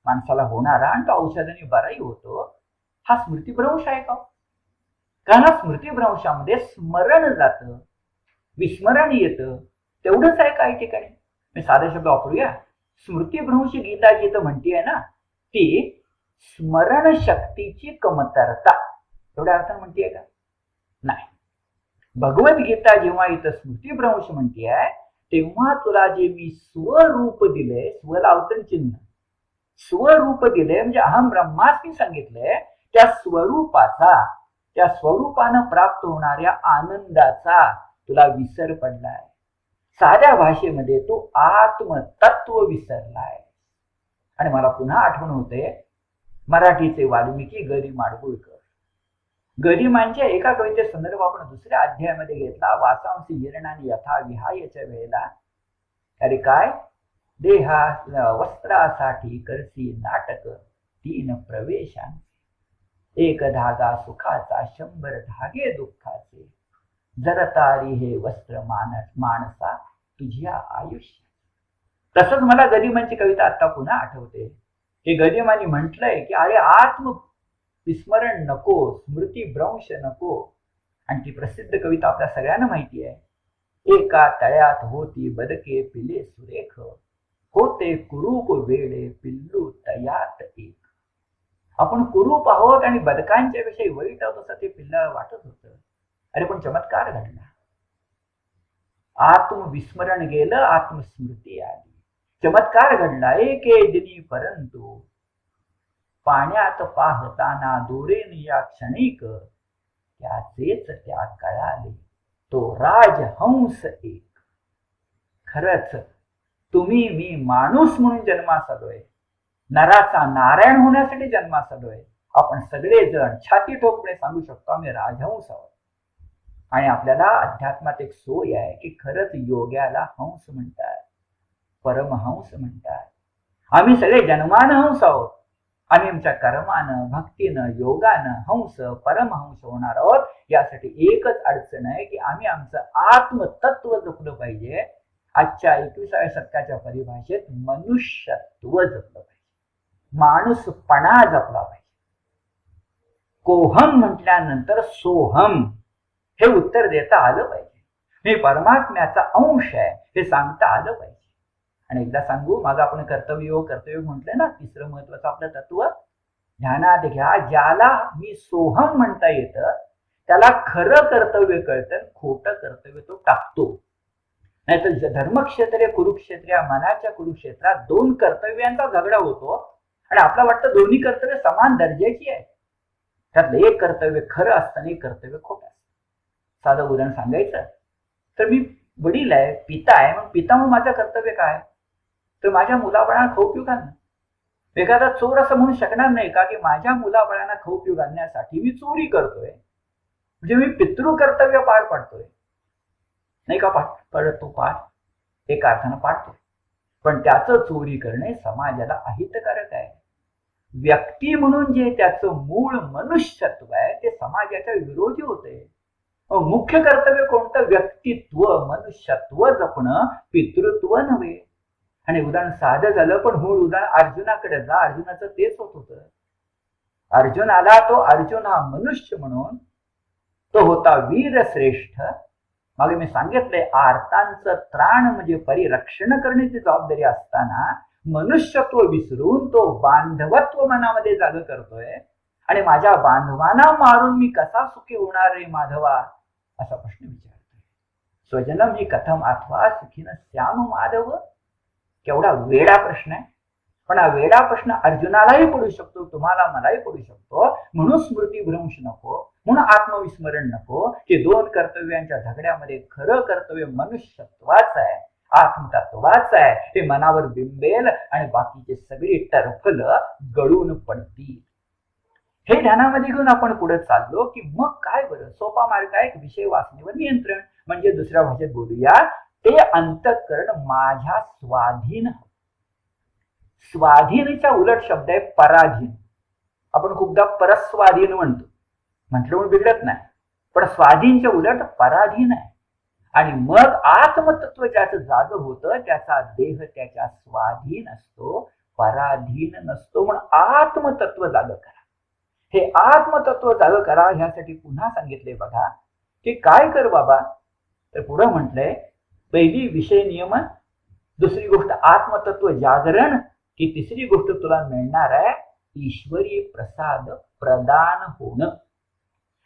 Speaker 1: माणसाला होणारा, आणि तो औषधाने बराही होतो. हा स्मृतिभ्रंश आहे का? कारण हा स्मृतिभ्रंशामध्ये स्मरण जातं, विस्मरण येतं. तेवढंच आहे काही ठिकाणी. मी साधा शब्द वापरूया. स्मृतिभ्रंश गीता जी तर म्हणतीये ना, ती स्मरण शक्तीची कमतरता एवढ्या अर्थानं म्हणतीये का? नाही. भगवद्गीता जेव्हा इथं स्मृतिभ्रंश म्हणतीये, तेव्हा तुला जे मी स्वरूप दिले, स्वला अवतरण चिन्ह, स्वरूप दिले म्हणजे अहम ब्रह्मास्मी सांगितलंय, त्या स्वरूपाचा, त्या स्वरूपानं प्राप्त होणाऱ्या आनंदाचा तुला विसर पडलाय. साध्या भाषेमध्ये तो आत्मतत्व विसरलाय. आणि मला पुन्हा आठवण होते मराठीचे वाल्मिकी ग. दी. माडगूळकर. गरिमांच्या एका कविते संदर्भ आपण दुसऱ्या अध्यायामध्ये घेतला. वासांसी हिरणाने यथा विहायच्या वेळेला, अरे काय देहा वस्त्रासाठी करसी नाटक, 3 प्रवेशांचे, 1 धागा सुखाचा, 100 धागे दुःखाचे, जरतारी हे वस्त्र माणसा तुझ्या आयुष्य. तसंच मला गदिमांची कविता आता पुन्हा आठवते. हे गदिमांनी म्हटलंय की अरे आत्म विस्मरण नको, स्मृतिभ्रंश नको. आणि ती प्रसिद्ध कविता आपल्या सगळ्यांना माहिती आहे. एका तळ्यात होती बदके पिले सुरेख, होते कुरूप वेडे पिल्लू तयात एक. आपण कुरूप आहोत आणि बदकांच्या विषयी वाईट आहोत असं ते पिल्लाला वाटत होतं. अरे पण चमत्कार घडला. आत्मविस्मरण गेलं, आत्मस्मृती आली. चमत्कार घडला. एके दिनी परंतु पाण्यात पाहताना दोरेन या क्षणिक, त्याचेच त्या कळाले तो राजहंस एक. खरंच तुम्ही मी माणूस म्हणून जन्मास आलोय, नराचा नारायण होण्यासाठी जन्मास आलोय. आपण सगळेजण छाती ठोकपणे सांगू शकतो आम्ही राजहंस आहोत. आणि आपल्याला अध्यात्मात एक सोय आहे की खरंच योग्याला हंस म्हणतात, परमहंस म्हणतात. आम्ही सगळे जन्मानं हंस आहोत. आम्ही आमच्या कर्मानं, भक्तीनं, योगानं हंस, परमहंस होणार आहोत. यासाठी एकच अडचण आहे की आम्ही आमचं आत्मतत्व जपलं पाहिजे. आजच्या 21व्या शतकाच्या परिभाषेत मनुष्यत्व जपलं पाहिजे, माणूसपणा जपला पाहिजे. कोहम म्हटल्यानंतर सोहम हे उत्तर देता आलं पाहिजे. मी परमात्म्याचा अंश आहे हे सांगता आलं पाहिजे. आणि एकदा सांगू, मागं आपण कर्तव्य म्हटलंय ना, तिसरं महत्वाचं आपलं तत्व ध्यानात घ्या. ज्याला मी सोहम म्हणता येतं त्याला खरं कर्तव्य कळतं, खोटं कर्तव्य तो टाकतो. नाहीतर धर्मक्षेत्र कुरुक्षेत्र या मनाच्या कुरुक्षेत्रात दोन कर्तव्यांचा झगडा होतो आणि आपलं वाटतं दोन्ही कर्तव्य समान दर्जाची आहे. त्यातलं एक कर्तव्य खरं असतं आणि एक कर्तव्य खोटं असतं. साधं उदाहरण सांगायचं तर मी वडील आहे, पिता आहे. मग पिता मग माझं कर्तव्य काय? तर माझ्या मुलाबाळांना खाऊ पिऊ घालणं. एखादा चोर असं म्हणू शकणार नाही का की माझ्या मुलाबाळांना खाऊ पिऊ घालण्यासाठी मी चोरी करतोय, म्हणजे मी पितृ कर्तव्य पार पाडतोय. नाही का पडतो पाठ एका अर्थानं पाडतो, पण त्याचं चोरी करणे समाजाला अहितकारक आहे. व्यक्ती म्हणून जे त्याचं मूळ मनुष्यत्व आहे ते समाजाच्या विरोधी होते. मुख्य कर्तव्य कोणतं? व्यक्तित्व मनुष्यत्व जपणं, पितृत्व नव्हे. आणि उदाहरण साधं झालं, पण मूळ उदाहरण अर्जुनाकडे जा. अर्जुनाचं तेच होत होतं. अर्जुन आला, तो अर्जुन हा मनुष्य म्हणून तो होता वीर श्रेष्ठ. मागे मी सांगितलंय, आर्तांचं त्राण म्हणजे परिरक्षण करण्याची जबाबदारी असताना मनुष्यत्व विसरून तो बांधवत्व मनामध्ये जाग करतोय. आणि माझ्या बांधवांना मारून मी कसा सुखी होणार रे माधवा, असा प्रश्न विचारतोय. स्वजनम ही कथम अथवा सुखीन श्याम माधव. केवढा वेडा प्रश्न आहे. पण हा वेडा प्रश्न अर्जुनालाही पडू शकतो, तुम्हाला मलाही पडू शकतो. म्हणून स्मृतीभ्रंश नको, म्हणून आत्मविस्मरण नको की दोन कर्तव्यांच्या झगड्यामध्ये खरं कर्तव्य मनुष्यत्वाचं आहे, आत्मतत्वाचं आहे. ते मनावर बिंबेल आणि बाकीचे सगळी टरफल गळून पडतील. हे ध्यानामध्ये घेऊन आपण पुढे चाललो की मग काय बरं सोपा मार्ग आहे विषय वासनेवर नियंत्रण. म्हणजे दुसऱ्या भाषेत बोलूया, ते अंतःकरण माझ्या स्वाधीन. स्वाधीनच्या उलट शब्द आहे पराधीन. आपण खूपदा परस्वाधीन म्हणतो, म्हटलं म्हणून बिघडत नाही, पण स्वाधीनच्या उलट पराधीन आहे. आणि मग आत्मतत्व ज्याचं जाग होतं त्याचा देह त्याच्या स्वाधीन असतो, पराधीन नसतो. म्हणून आत्मतत्व जाग करा. हे आत्मतत्व जाग करा ह्यासाठी पुन्हा सांगितले बघा की काय कर बाबा. तर पुढं म्हटलंय, पहिली विषय नियमन, दुसरी गोष्ट आत्मतत्व जागरण, की तिसरी गोष्ट तुला मिळणार आहे ईश्वरी प्रसाद प्रदान होणं.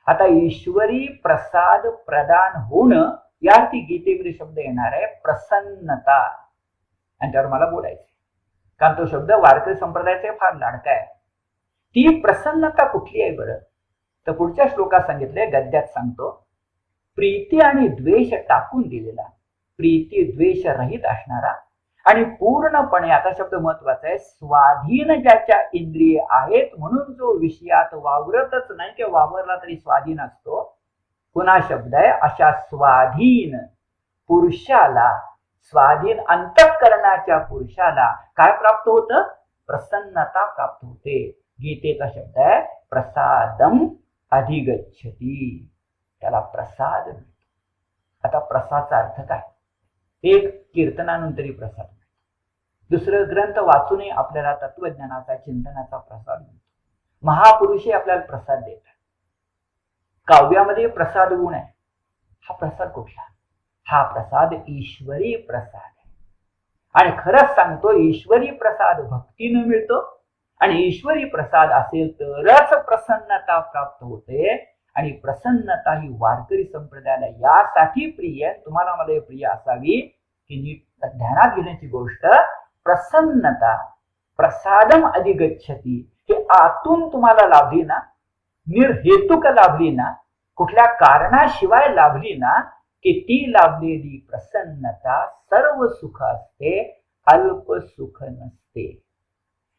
Speaker 1: आता ईश्वरी प्रसाद प्रदान होणं यासाठी गीतेमध्ये शब्द येणार आहे प्रसन्नता. आणि त्यावर मला बोलायचं कारण तो शब्द वारकरी संप्रदायाचा फार लाडका आहे. ती प्रसन्नता कुठली आहे बरं? तर पुढच्या श्लोकात सांगितलंय, गद्यात सांगतो, प्रीती आणि द्वेष टाकून दिलेला, प्रीती द्वेष रहित असणारा आणि पूर्णपणे, आता शब्द महत्वाचा आहे, स्वाधीन ज्याच्या इंद्रिय आहेत म्हणून जो विषयात वावरतच नाही किंवा वावरला तरी स्वाधीन असतो. पुन्हा शब्द आहे, अशा स्वाधीन पुरुषाला, स्वाधीन अंतःकरणाच्या पुरुषाला काय प्राप्त होतं? प्रसन्नता प्राप्त होते. गीतेचा शब्द आहे प्रसादम अधिगच्छति. त्याला प्रसाद मिळतो. आता प्रसादचा अर्थ काय? एक कीर्तनानंतरी प्रसाद मिळतो. दुसरं ग्रंथ वाचूनही आपल्याला तत्वज्ञानाचा चिंतनाचा प्रसाद मिळतो. महापुरुषे आपल्याला प्रसाद देतात. काव्यामध्ये प्रसाद गुण आहे. हा प्रसाद कुठला? हा प्रसाद ईश्वरी प्रसाद आहे. आणि खरंच सांगतो, ईश्वरी प्रसाद भक्तीने मिळतो आणि ईश्वरी प्रसाद असेल तरच प्रसन्नता प्राप्त होते. आणि प्रसन्नता ही वारकरी संप्रदायाला यासाठी प्रिय आहे, तुम्हाला मला प्रिय असावी की नीट ध्यानात घेण्याची गोष्ट, प्रसन्नता प्रसादम अधिगच्छति. हे आतून तुम्हाला लाभली ना, निर्हेतुक लाभली ना, कुठल्या कारणाशिवाय लाभली ना, की ती लाभलेली प्रसन्नता सर्व सुख असते, अल्प सुख नसते.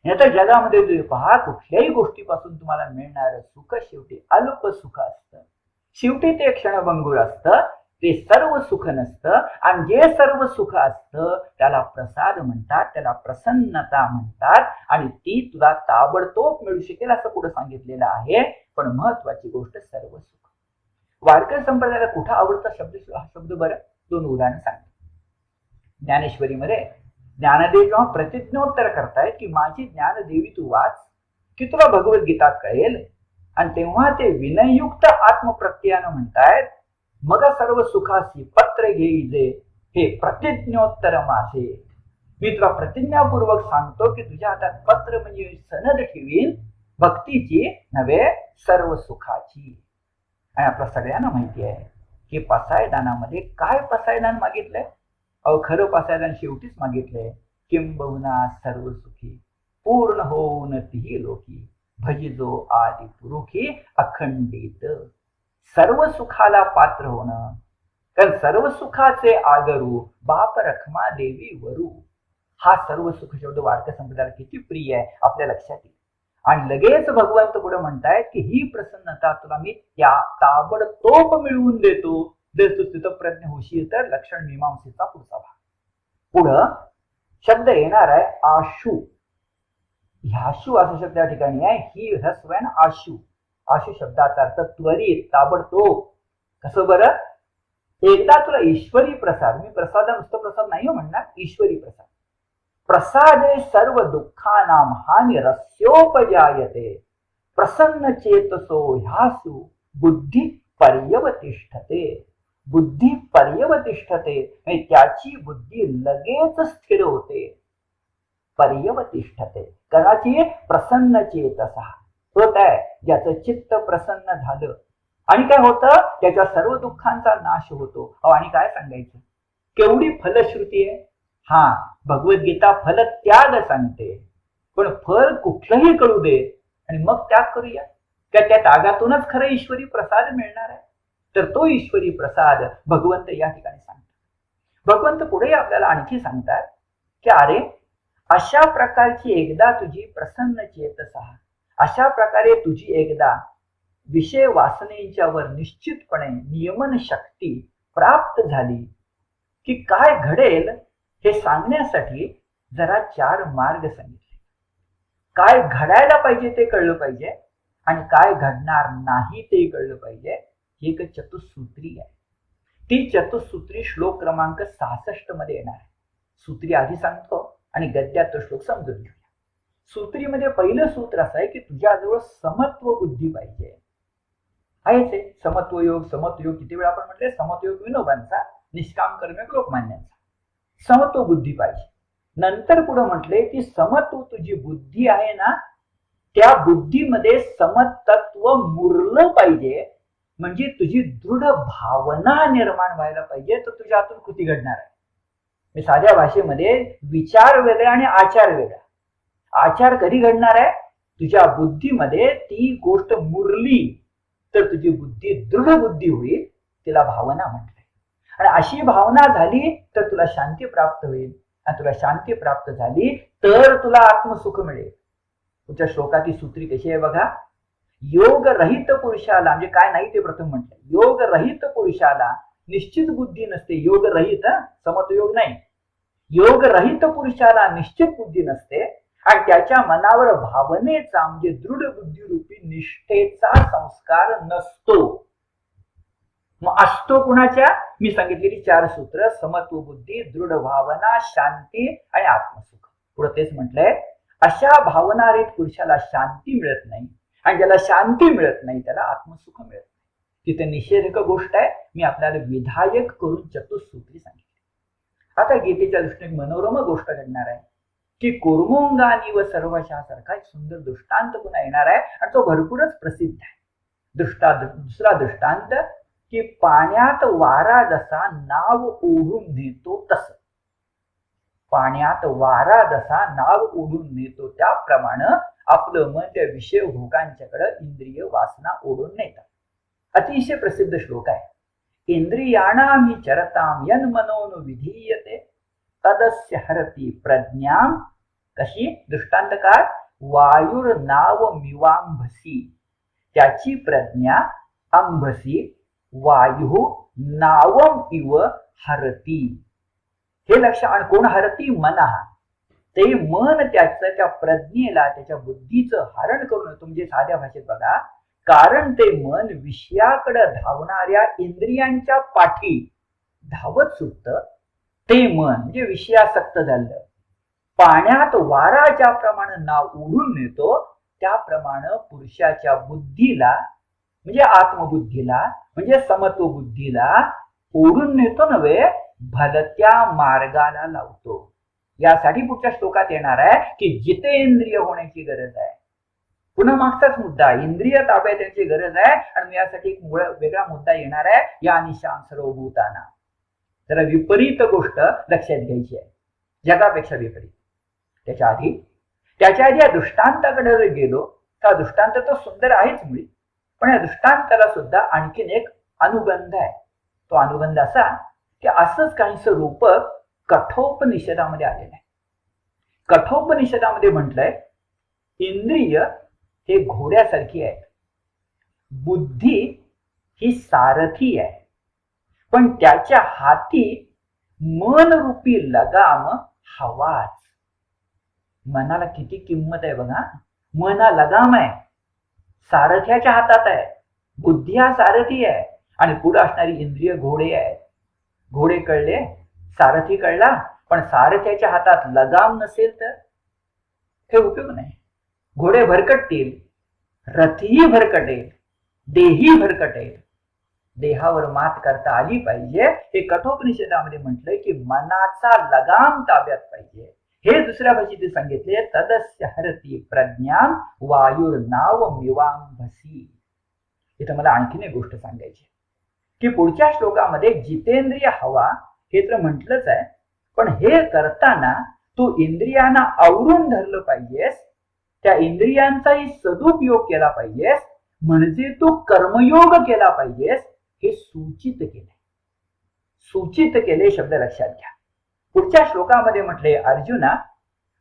Speaker 1: आता जगामध्ये तुम्ही पहा, कुठल्याही गोष्टीपासून तुम्हाला मिळणारं सुख शेवटी अल्प सुख असतं. शेवटी ते क्षणभंगूर असतं, ते सर्व सुख नसतं. आणि जे सर्व सुख असतं त्याला प्रसाद म्हणतात, त्याला प्रसन्नता म्हणतात. आणि ती तुला ताबडतोब मिळू शकेल असं पुढे सांगितलेलं आहे. पण महत्वाची गोष्ट सर्व सुख. वारकरी संप्रदायाला कुठं आवडता शब्द हा शब्द बरं? दोन उदाहरण सांगतो. ज्ञानेश्वरीमध्ये ज्ञानदेव जेव्हा प्रतिज्ञोत्तर करतायत की माझी ज्ञानदेवी तू वाच की तुला भगवद्गीता कळेल, आणि तेव्हा ते विनयुक्त आत्मप्रत्ययानं म्हणतायत, मग सर्व सुखासी पत्र घेईजे, हे प्रतिज्ञोत्तर माझे. मी तुला प्रतिज्ञापूर्वक सांगतो की तुझ्या हातात पत्र म्हणजे सनद ठेवीन भक्तीची नव्हे सर्व सुखाची. आणि आपल्या सगळ्यांना माहिती आहे की पसायदानामध्ये काय पसायदान मागितलंय? अहो खरं पसायदान शेवटीच मागितलंय, किंबहुना सर्व सुखी पूर्ण होऊन तिही लोकी, भजिजो आदि पुरुषी अखंडित. सर्व सुखाला पात्र होणं, कारण सर्व सुखाचे आगरू बाप रखमा देवी वरू. हा सर्व सुख शब्द वारकरी संप्रदायाला किती प्रिय आहे आपल्या लक्षात येईल. आणि लगेच भगवंत पुढे म्हणतायत की ही प्रसन्नता तुला मी त्या ताबडतोब मिळवून देतो जर तू स्थितप्रज्ञ होशील तर. लक्षण मीमांसेचा पुढचा भाग. पुढं शब्द येणार आहे आशु. ह्याशु असा शब्द या ठिकाणी आहे. ही ह्रस्व आशु. आशु शब्दाचा अर्थ त्वरित, ताबडतोब. कसं बरं? एकदा तुला ईश्वरी प्रसाद, मी प्रसाद नुसतं प्रसाद नाही म्हणणार, ईश्वरी प्रसाद. प्रसादे सर्व दुःखानां हानी रस्योपजायते, प्रसन्न चेतसो ह्यासु बुद्धी पर्यवतिष्ठते. बुद्धी पर्यवतिष्ठते म्हणजे त्याची बुद्धी लगेच स्थिर होते. पर्यवतिष्ठते कदाची प्रसन्न चेतसा होत आहे, ज्याचं चित्त प्रसन्न झालं. आणि काय होतं? त्याच्या सर्व दुःखांचा नाश होतो. आणि काय सांगायचं, केवढी फलश्रुती आहे. हा, भगवद्गीता फल त्याग सांगते, पण फल कुठलंही कळू दे आणि मग त्याग करूया, त्या त्यागातूनच खरं ईश्वरी प्रसाद मिळणार आहे. तर तो ईश्वरी प्रसाद भगवंत या ठिकाणी सांगतात. भगवंत पुढे आपल्याला आणखी सांगतात की अरे अशा प्रकारची एकदा तुझी प्रसन्न चेतसा, अशा प्रकारे तुझी एकदा विषय वासनेच्यावर निश्चितपणे नियमन शक्ती प्राप्त झाली की काय घडेल हे सांगण्यासाठी जरा 4 मार्ग सांगितले. काय घडायला पाहिजे ते कळलं पाहिजे आणि काय घडणार नाही ते कळलं पाहिजे. ही एक चतुसूत्री आहे. ती चतुसूत्री श्लोक क्रमांक 66 मध्ये येणार आहे. सूत्री आधी सांगतो आणि गद्यात तो श्लोक समजून घेऊया. सूत्रीमध्ये पहिलं सूत्र असं आहे की तुझ्याजवळ समत्व बुद्धी पाहिजे. आहेच आहे समत्व योग. समत्व योग किती वेळा आपण म्हटले? समत्व योग विनोबांचा, निष्काम कर्मयोग लोकमान्यांचा. समत्व बुद्धी पाहिजे. नंतर पुढे म्हटले की समत्व तुझी बुद्धी आहे ना, त्या बुद्धीमध्ये समतत्व मुरलं पाहिजे. म्हणजे तुझी दृढ भावना निर्माण व्हायला पाहिजे. तर तुझ्या हातून कृती घडणार आहे. साध्या भाषेमध्ये विचार वेगळा आणि आचार वेगळा. आचार कधी घडणार आहे? तुझ्या बुद्धीमध्ये ती गोष्ट मुरली तर तुझी बुद्धी दृढ बुद्धी होईल. तिला भावना म्हटलंय. आणि अशी भावना झाली तर तुला शांती प्राप्त होईल. आणि तुला शांती प्राप्त झाली तर तुला आत्मसुख मिळेल. तुमच्या श्लोकाची सूत्री कशी आहे बघा. योग रहित पुरुषाला, म्हणजे काय नाही ते प्रथम म्हटलं. योग रहित पुरुषाला निश्चित बुद्धी नसते. योग रहित, समत्वयोग नाही. योग रहित पुरुषाला निश्चित बुद्धी नसते आणि त्याच्या मनावर भावनेचा म्हणजे दृढ बुद्धिरूपी निष्ठेचा संस्कार नसतो. मग असतो कुणाच्या? मी सांगितलेली 4 सूत्र: समत्व बुद्धी, दृढ भावना, शांती आणि आत्मसुख. पुढे तेच म्हटलंय, अशा भावनारहित पुरुषाला शांती मिळत नाही आणि ज्याला शांती मिळत नाही त्याला आत्मसुख मिळत नाही. तिथे निषेधक गोष्ट आहे. मी आपल्याला विधायक करून चतुसूत्री सांगितली. आता गीतेच्या दृष्टीने मनोरम गोष्ट घडणार आहे की कुर्मोंगानी व सर्वशासारखा एक सुंदर दृष्टांत पुन्हा येणार आहे आणि तो भरपूरच प्रसिद्ध आहे. दुसरा दृष्टांत की पाण्यात वारा जसा नाव ओढून नेतो तसं. पाण्यात वारा जसा नाव ओढून नेतो त्याप्रमाणे आपलं मन त्या विषय भोगांच्याकडे इंद्रिय वासना ओढून नेतात. अतिशय प्रसिद्ध श्लोक आहे. इंद्रियाणां हि चरतां यन्मनोन विधीयते तदस्य हरति प्रज्ञां. कशी? दृष्टांतकार वायुर्नाव मिवांभसी. त्याची प्रज्ञा अंभसी वायु नावम इव हरती. हे लक्ष. आणि कोण हरती? मनः. ते मन त्याचं त्या प्रज्ञेला, त्याच्या बुद्धीचं हरण करून येतो. म्हणजे साध्या भाषेत बघा, कारण ते मन विषयाकडे धावणाऱ्या इंद्रियांच्या पाठी धावत सुटतं. ते मन म्हणजे विषयासक्त झालं. पाण्यात वारा ज्याप्रमाणे नाव ओढून नेतो त्याप्रमाणे पुरुषाच्या बुद्धीला म्हणजे आत्मबुद्धीला, म्हणजे समत्व बुद्धीला ओढून नेतो नव्हे, भलत्या मार्गाला लावतो. यासाठी पुढच्या श्लोकात येणार आहे की जितेंद्रिय होण्याची गरज आहे. पुन्हा मागचाच मुद्दा, इंद्रिय ताब्यात येण्याची गरज आहे. आणि यासाठी एक वेगळा मुद्दा येणार आहे, या निशान सर्वभूताना. जरा विपरीत गोष्ट लक्षात घ्यायची आहे, जगापेक्षा विपरीत. त्याच्या आधी या दृष्टांताकडे जर गेलो तर दृष्टांत तो सुंदर आहेच मुळी, पण या दृष्टांताला सुद्धा आणखीन एक अनुबंध आहे. तो अनुबंध असा की असंच काहीच रूपक कठोपनिषदामध्ये आलेलं आहे. कठोपनिषदामध्ये म्हटलंय, इंद्रिय हे घोड्यासारखी आहे, बुद्धी ही सारथी आहे, पण त्याच्या हाती मन रूपी लगाम हवाच. मनाला किती किंमत आहे बघा. मन हा लगाम आहे, सारथ्याच्या हातात आहे. बुद्धी हा सारथी आहे आणि पुढे असणारी इंद्रिय घोडे आहेत. घोडे कळले, सारथी कळला, पण सारथ्याच्या हातात लगाम नसेल तर हे उपयोग नाही. घोडे भरकटतील, रथही भरकटेल, देही भरकटेल. देहावर मात करता आली पाहिजे. हे कठोपनिषदामध्ये म्हटलंय की मनाचा लगाम ताब्यात पाहिजे. हे दुसऱ्या भाषेत सांगितले, तदस्य हरती प्रज्ञा वायुर्नाव मिवांभसी. इथं मला आणखीन एक गोष्ट सांगायची की पुढच्या श्लोकामध्ये जितेंद्रिय हवा हे तर म्हटलंच आहे, पण हे करताना तू इंद्रियांना आवरून धरलं पाहिजेस, त्या इंद्रियांचाही सदुपयोग केला पाहिजेस, म्हणजे तू कर्मयोग केला पाहिजेस. हे सूचित केले. सूचित केले शब्द लक्षात घ्या. पुढच्या श्लोकामध्ये म्हटले, अर्जुना,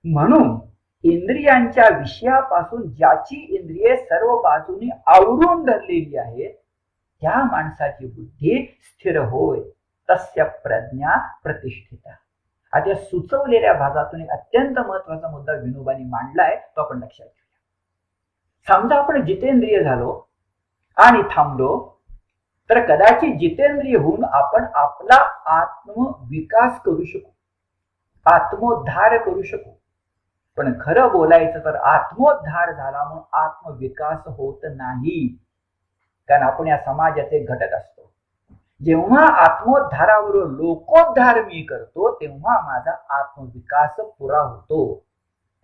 Speaker 1: म्हणून इंद्रियांच्या विषयापासून ज्याची इंद्रिये सर्व बाजूनी आवरून धरलेली आहेत, त्या माणसाची बुद्धी स्थिर होय, तस्य प्रज्ञा प्रतिष्ठिता. आता सुचवलेल्या भागातून एक अत्यंत महत्वाचा मुद्दा विनोबांनी मांडलाय, तो आपण लक्षात घेऊया. समजा आपण जितेंद्रिय झालो आणि थांबलो, तर कदाचित जितेंद्रिय होऊन आपण आपला आत्मविकास करू शकू, आत्मोद्धार करू शकू. पण खरं बोलायचं तर आत्मोद्धार झाला म्हणून आत्मविकास होत नाही, कारण आपण या समाजाचे घटक असतो. जेव्हा आत्मोद्धाराबरोबर लोकोद्धार मी करतो, तेव्हा माझा आत्मविकास पुरा होतो.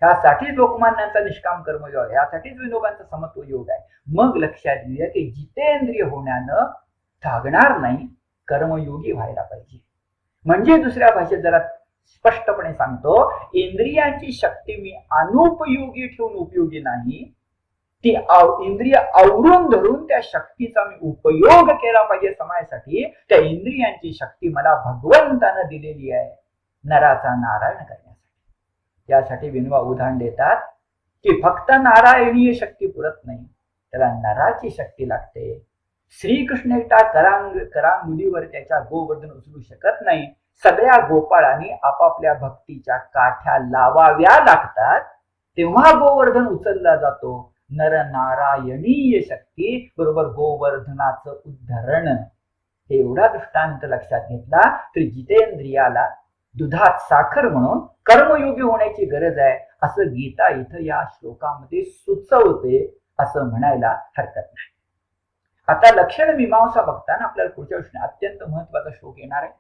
Speaker 1: त्यासाठी लोकमान्यांचा निष्काम कर्मयोग आहे, यासाठीच विनोबांचा समत्व योग आहे. मग लक्षात घेऊया की जितेंद्रिय होण्यानं थागणार नाही, कर्मयोगी व्हायला पाहिजे. म्हणजे दुसऱ्या भाषेत जरा स्पष्टपणे सांगतो, इंद्रियांची शक्ती मी अनुपयोगी ठेवून उपयोगी नाही, ती इंद्रिय आवरून धरून त्या शक्तीचा मी उपयोग केला पाहिजे समाजासाठी. त्या इंद्रियांची शक्ती मला भगवंतानं दिलेली आहे नराचा नारायण करण्यासाठी. त्यासाठी विनोबा उदाहरण देतात की फक्त नारायणीय शक्ती पुरत नाही, त्याला नराची शक्ती लागते. श्रीकृष्ण एकटा करांगुलीवर त्याच्या गोवर्धन उचलू शकत नाही, सगळ्या गोपाळांनी आपापल्या भक्तीच्या काठ्या लावाव्या लागतात, तेव्हा गोवर्धन उचलला जातो. नर नारायणीय शक्ती बरोबर गोवर्धनाचं उद्धरण. हे एवढा दृष्टांत लक्षात घेतला तर जितेंद्रियाला दुधात साखर म्हणून कर्मयोगी होण्याची गरज आहे, असं गीता इथं या श्लोकामध्ये सुचवते, असं म्हणायला हरकत नाही. आता लक्षण मीमांसा बघताना आपल्याला पुढच्या वर्षी अत्यंत महत्वाचा श्लोक येणार आहे.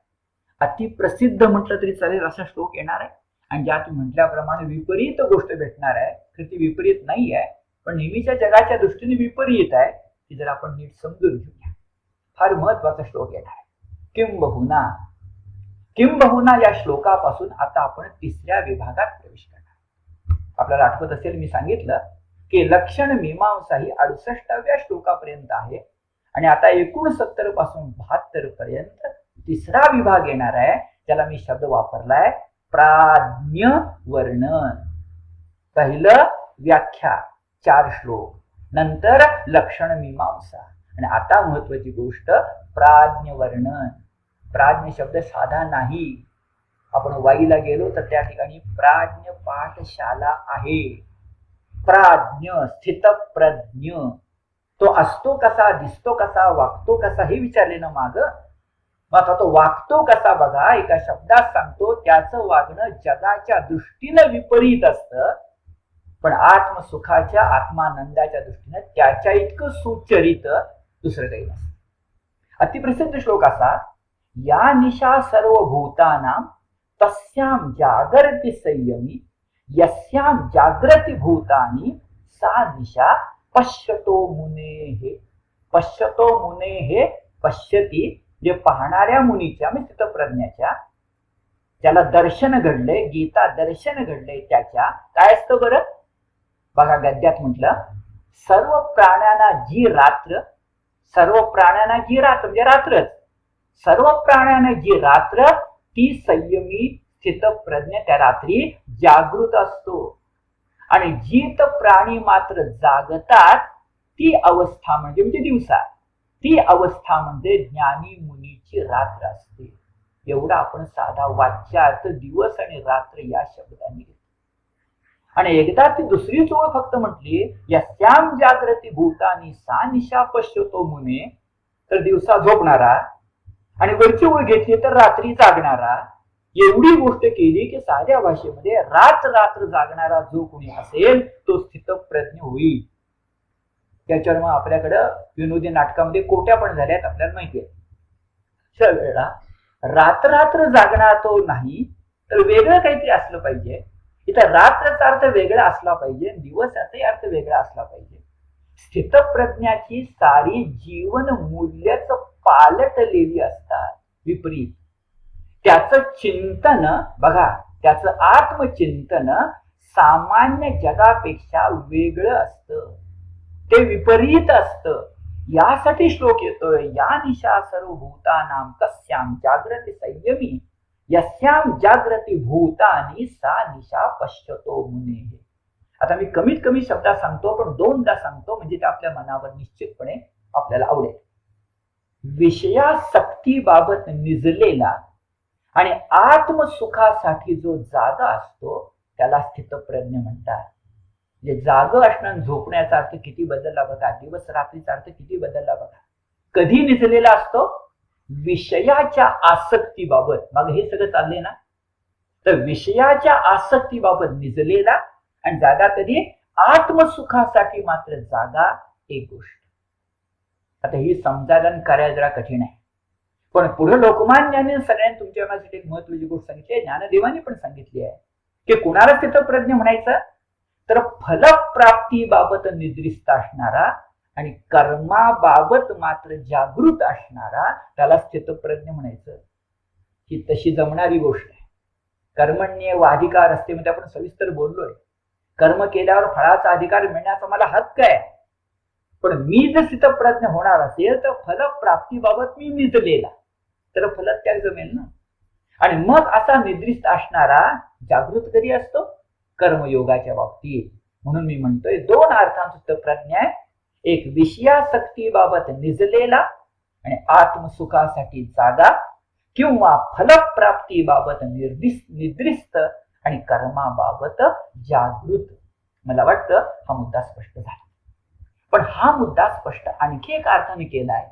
Speaker 1: अतिप्रसिद्ध म्हटलं तरी चालेल असा श्लोक येणार आहे, आणि ज्यात म्हटल्याप्रमाणे विपरीत गोष्ट भेटणार आहे. तर ती विपरीत नाही आहे, पण नेहमीच्या जगाच्या दृष्टीने विपरीत आहे, ती जर आपण नीट समजून घेऊया. फार महत्वाचा श्लोक येणार आहे. किंबहुना. किंबहुना या श्लोकापासून आता आपण तिसऱ्या विभागात प्रवेश करणार. आपल्याला आठवत असेल मी सांगितलं की लक्षण मीमांसा ही 68व्या श्लोकापर्यंत आहे, आणि आता 69 पासून 72 पर्यंत तिसरा विभाग येणार आहे. त्याला मी शब्द वापरलाय प्राज्ञ वर्णन. पहिलं व्याख्या 4 श्लोक, नंतर लक्षण मीमांसा, आणि आता महत्वाची गोष्ट प्राज्ञ वर्णन. प्राज्ञ शब्द साधा नाही. आपण वाईला गेलो तर त्या ठिकाणी प्राज्ञ पाठशाला आहे. प्राज्ञ स्थितप्रज्ञ, तो असतो कसा, दिसतो कसा, वागतो कसा हे विचारले ना माग. मग तो वागतो कसा बघा, एका शब्दात सांगतो, त्याचं वागणं जगाच्या दृष्टीनं विपरीत असतं, पण आत्मसुखाच्या आत्मानंदाच्या दृष्टीनं त्याच्या इतकं सुचरित दुसरं काही नसतं. अतिप्रसिद्ध श्लोक असा, या निशा सर्व भूतानां तस्यां जागरति संयमी यस्यां जागृती भूतानी सा निशा पश्यतो मुनेः. पश्यतो मुनेः, पश्यती जे पाहणाऱ्या मुनीच्या म्हणजे स्थितप्रज्ञाच्या, ज्याला दर्शन घडलंय, गीता दर्शन घडलंय त्याच्या काय असतं बरं? बघा गद्यात म्हटलं, सर्व प्राण्यांना जी रात्र, सर्व प्राण्यांना जी रात्र म्हणजे रात्रच, सर्व प्राण्यांना जी रात्र ती संयमी स्थितप्रज्ञ त्या रात्री जागृत असतो. आणि जीत प्राणी मात्र जागतात ती अवस्था म्हणजे दिवसा, ती अवस्था म्हणजे ज्ञानी मुनीची रात्र असते. एवढा आपण साधा वाच्यार्थ दिवस आणि रात्र या शब्दांनी घेतो. आणि एकदा ती दुसरीच ओळ फक्त म्हटली, यस्यां जागृती भूतानी सा निशा पश्यतो मुने, तर दिवसा झोपणारा, आणि वरची ओळ घेतली तर रात्री जागणारा. एवढी गोष्ट केली की साध्या भाषेमध्ये रात्र रात्र जागणारा जो कोणी असेल तो स्थितप्रज्ञ होईल. त्याच्यावर मग आपल्याकडं विनोदी नाटकामध्ये कोट्या पण झाल्यात, आपल्याला माहिती आहे. अशा वेळेला रात्र रात्र जागणार तो नाही, तर वेगळं काहीतरी असलं पाहिजे. इथं रात्रचा अर्थ वेगळा असला पाहिजे, दिवसाचाही अर्थ वेगळा असला पाहिजे. स्थितप्रज्ञाची सारी जीवन मूल्यच पालटलेली असतात, विपरीत. त्याचं चिंतन बघा, त्याचं आत्मचिंतन सामान्य जगापेक्षा वेगळं असतं, ते विपरीत असतं. यासाठी श्लोक येतोय, या निशा सर्व भूतानां तस्यां जागृती संयमी यस्यां जागृती भूतानी सा निशा पश्यतो मुनेः. आता मी कमीत कमी शब्दात सांगतो, पण दोनदा सांगतो म्हणजे ते आपल्या मनावर निश्चितपणे आपल्याला आवडेल. विषयासक्तीबाबत निजलेला आणि आत्मसुखासाठी जो जागा असतो त्याला स्थितप्रज्ञ म्हणतात. म्हणजे जाग असणं झोपण्याचा अर्थ किती बदलला बघा, दिवस रात्रीचा अर्थ किती बदलला बघा. कधी निजलेला असतो? विषयाच्या आसक्तीबाबत. मग हे सगळं चालले ना, तर विषयाच्या आसक्तीबाबत निजलेला आणि जागा कधी? आत्मसुखासाठी मात्र जागा एक गोष्ट. आता ही समजायला आणि करायला जरा कठीण आहे, पण पुढे लोकमान्याने सगळ्यांनी तुमच्या माझ्यासाठी एक महत्वाची गोष्ट सांगितली आहे, ज्ञानदेवाने पण सांगितली आहे की कुणाला स्थितप्रज्ञ म्हणायचं? तर फलप्राप्तीबाबत निद्रिस्त असणारा आणि कर्माबाबत मात्र जागृत असणारा त्याला स्थितप्रज्ञ म्हणायचं. ही तशी जमणारी गोष्ट आहे. कर्मण्येव अधिकार असते म्हणजे आपण सविस्तर बोललोय. कर्म केल्यावर फळाचा अधिकार मिळण्याचा मला हक्क आहे, पण मी जर स्थितप्रज्ञ होणार असेल तर फलप्राप्तीबाबत मी निजलेला, तर फलत्याग जमेल ना. आणि मग असा निद्रिस्त असणारा जागृत कधी असतो? कर्मयोगाच्या बाबतीत. म्हणून मी म्हणतोय दोन अर्थांत स्थितप्रज्ञ आहे, एक विषयासक्तीबाबत निजलेला आणि आत्मसुखासाठी जागा, किंवा फलप्राप्तीबाबत निद्रिस्त आणि कर्माबाबत जागृत. मला वाटतं हा मुद्दा स्पष्ट झाला. पण हा मुद्दा स्पष्ट आणखी एक अर्थाने केलाय,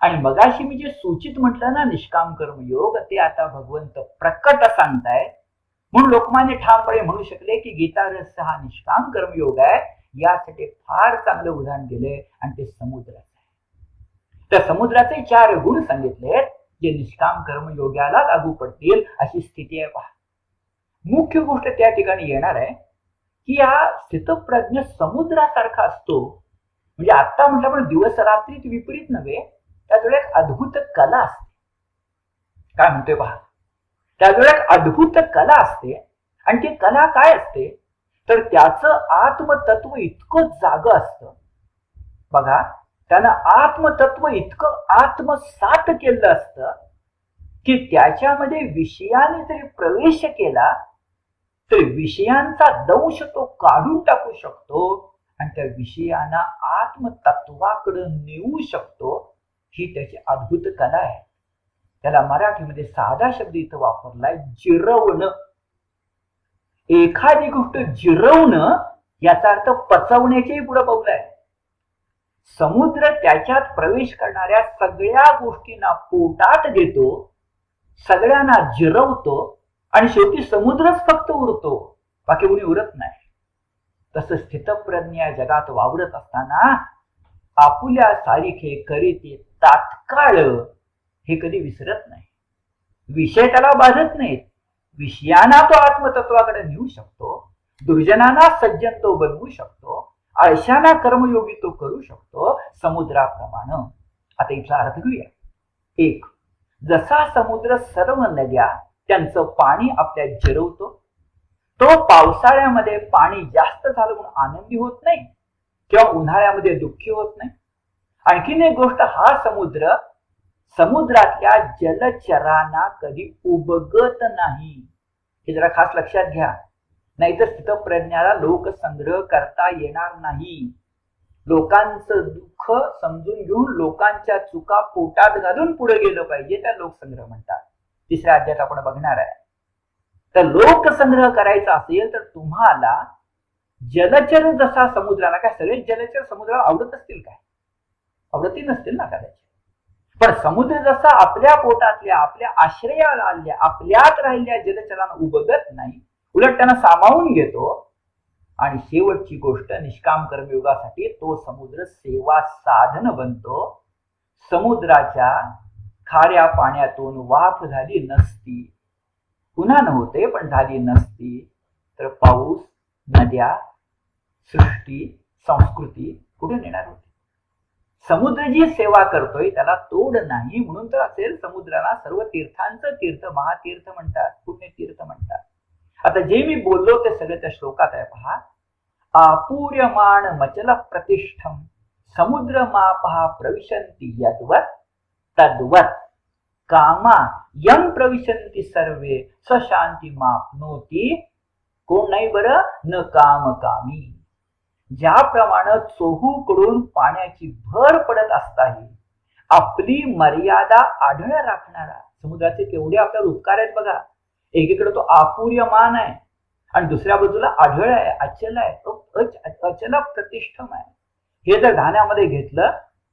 Speaker 1: आणि मगाशी मी जे सूचित म्हटलं ना निष्काम कर्मयोग, ते आता भगवंत प्रकट सांगताय. म्हणून लोकमान्य ठामपणे म्हणू शकले की गीता रहस्य हा निष्काम कर्मयोग आहे. यासाठी फार चांगलं उदाहरण दिले आणि ते समुद्राचं आहे. त्या समुद्राचे 4 गुण सांगितले जे निष्काम कर्मयोगाला लागू पडतील अशी स्थिती आहे. पहा, मुख्य गोष्ट त्या ठिकाणी येणार आहे की हा स्थितप्रज्ञ समुद्रासारखा असतो. म्हणजे आता म्हटलं पण दिवस रात्रीत विपरीत नव्हे, त्याजवळ एक अद्भुत कला असते. काय म्हणतोय पहा, त्याजवळ एक अद्भुत कला असते. आणि ती कला काय असते तर त्याचं आत्मतत्व इतकं जाग असतं बघा. त्यानं आत्मतत्व इतकं आत्मसात केलं असतं की त्याच्यामध्ये विषयाने जरी प्रवेश केला तर विषयांचा दंश तो काढून टाकू शकतो आणि त्या विषयांना आत्मतत्वाकडे नेऊ शकतो. ही त्याची अद्भुत कला आहे. त्याला मराठीमध्ये साधा शब्द इथं वापरलाय, जिरवणं. एखादी गोष्ट जिरवणं याचा अर्थ पचवण्याच्याही पुढे पाऊल आहे. समुद्र त्याच्यात प्रवेश करणाऱ्या सगळ्या गोष्टींना पोटात घेतो, सगळ्यांना जिरवतो आणि शेवटी समुद्रच फक्त उरतो, बाकी कोणी उरत नाही. तसं स्थितप्रज्ञ जगात वावरत असताना आपुल्या सारिखे करीते तात्काळ हे कधी विसरत नाही. विषय त्याला बाधत नाहीत. विषयांना तो आत्मतत्वाकडे नेऊ शकतो. दुर्जनांना सज्जन तो बनवू शकतो. आळशांना कर्मयोगी तो करू शकतो. समुद्राप्रमाणे. आता इथला अर्थ घेऊया. एक, जसा समुद्र सर्व नद्या त्यांचं पाणी आपल्यात जिरवतो, तो पावसाळ्यामध्ये पाणी जास्त झालं म्हणून आनंदी होत नाही किंवा उन्हाळ्यामध्ये दुःखी होत नाही. आणखीन एक गोष्ट, हा समुद्र समुद्रातल्या जलचरांना कधी उबगत नाही. हे जरा खास लक्षात घ्या. नाहीतर स्थितप्रज्ञाला लोकसंग्रह करता येणार नाही. लोकांचं दुःख समजून घेऊन लोकांच्या चुका पोटात घालून पुढे गेलं पाहिजे, त्या लोकसंग्रह म्हणतात. तिसऱ्या अध्यायात आपण बघणार आहे. तर लोकसंग्रह करायचा असेल तर तुम्हाला जलचर जसा समुद्राला, काय सगळे जलचर समुद्राला आवडत असतील काय? आवडती नसतील ना कदाचित. पण समुद्र जसा आपल्या पोटातल्या, आपल्या आश्रयाला आल्या, आपल्यात राहिलेल्या जलचरांना उबगत नाही, उलट त्यांना सामावून घेतो. आणि शेवटची गोष्ट, निष्काम कर्मयोगासाठी तो समुद्र सेवा साधन बनतो. समुद्राच्या खाऱ्या पाण्यातून वाफ झाली नसती, पुन्हा नव्हते पण झाली नसती, तर पाऊस, नद्या, सृष्टी, संस्कृती कुठे नेणार होती? समुद्र जी सेवा करतोय त्याला तोड नाही, म्हणून तर असेल समुद्राला सर्व तीर्थांचं तीर्थ महातीर्थ म्हणतात, पुण्यतीर्थ म्हणतात. आता जे मी बोललो ते सगळे त्या श्लोकात आहे पहा. आपूर्यमाण मचल प्रतिष्ठम समुद्र मापहा प्रविशन्ति यद्वत् तद्वत् कामा यम प्रविशन्ति सर्वे स शांती मापनोती. कोण नाही बरं? न काम कामी. ज्याप्रमाणे चोहूकडून पाण्याची भर पडत असताही आपली मर्यादा आढळ राखणारा, समुद्राचे केवढे आपल्याला उपकार आहेत बघा. एकीकडे तो आपूर्यमान आहे आणि दुसऱ्या बाजूला आढळ आहे, अचल आहे, तो अचल प्रतिष्ठम आहे. हे जर ध्यानामध्ये घेतलं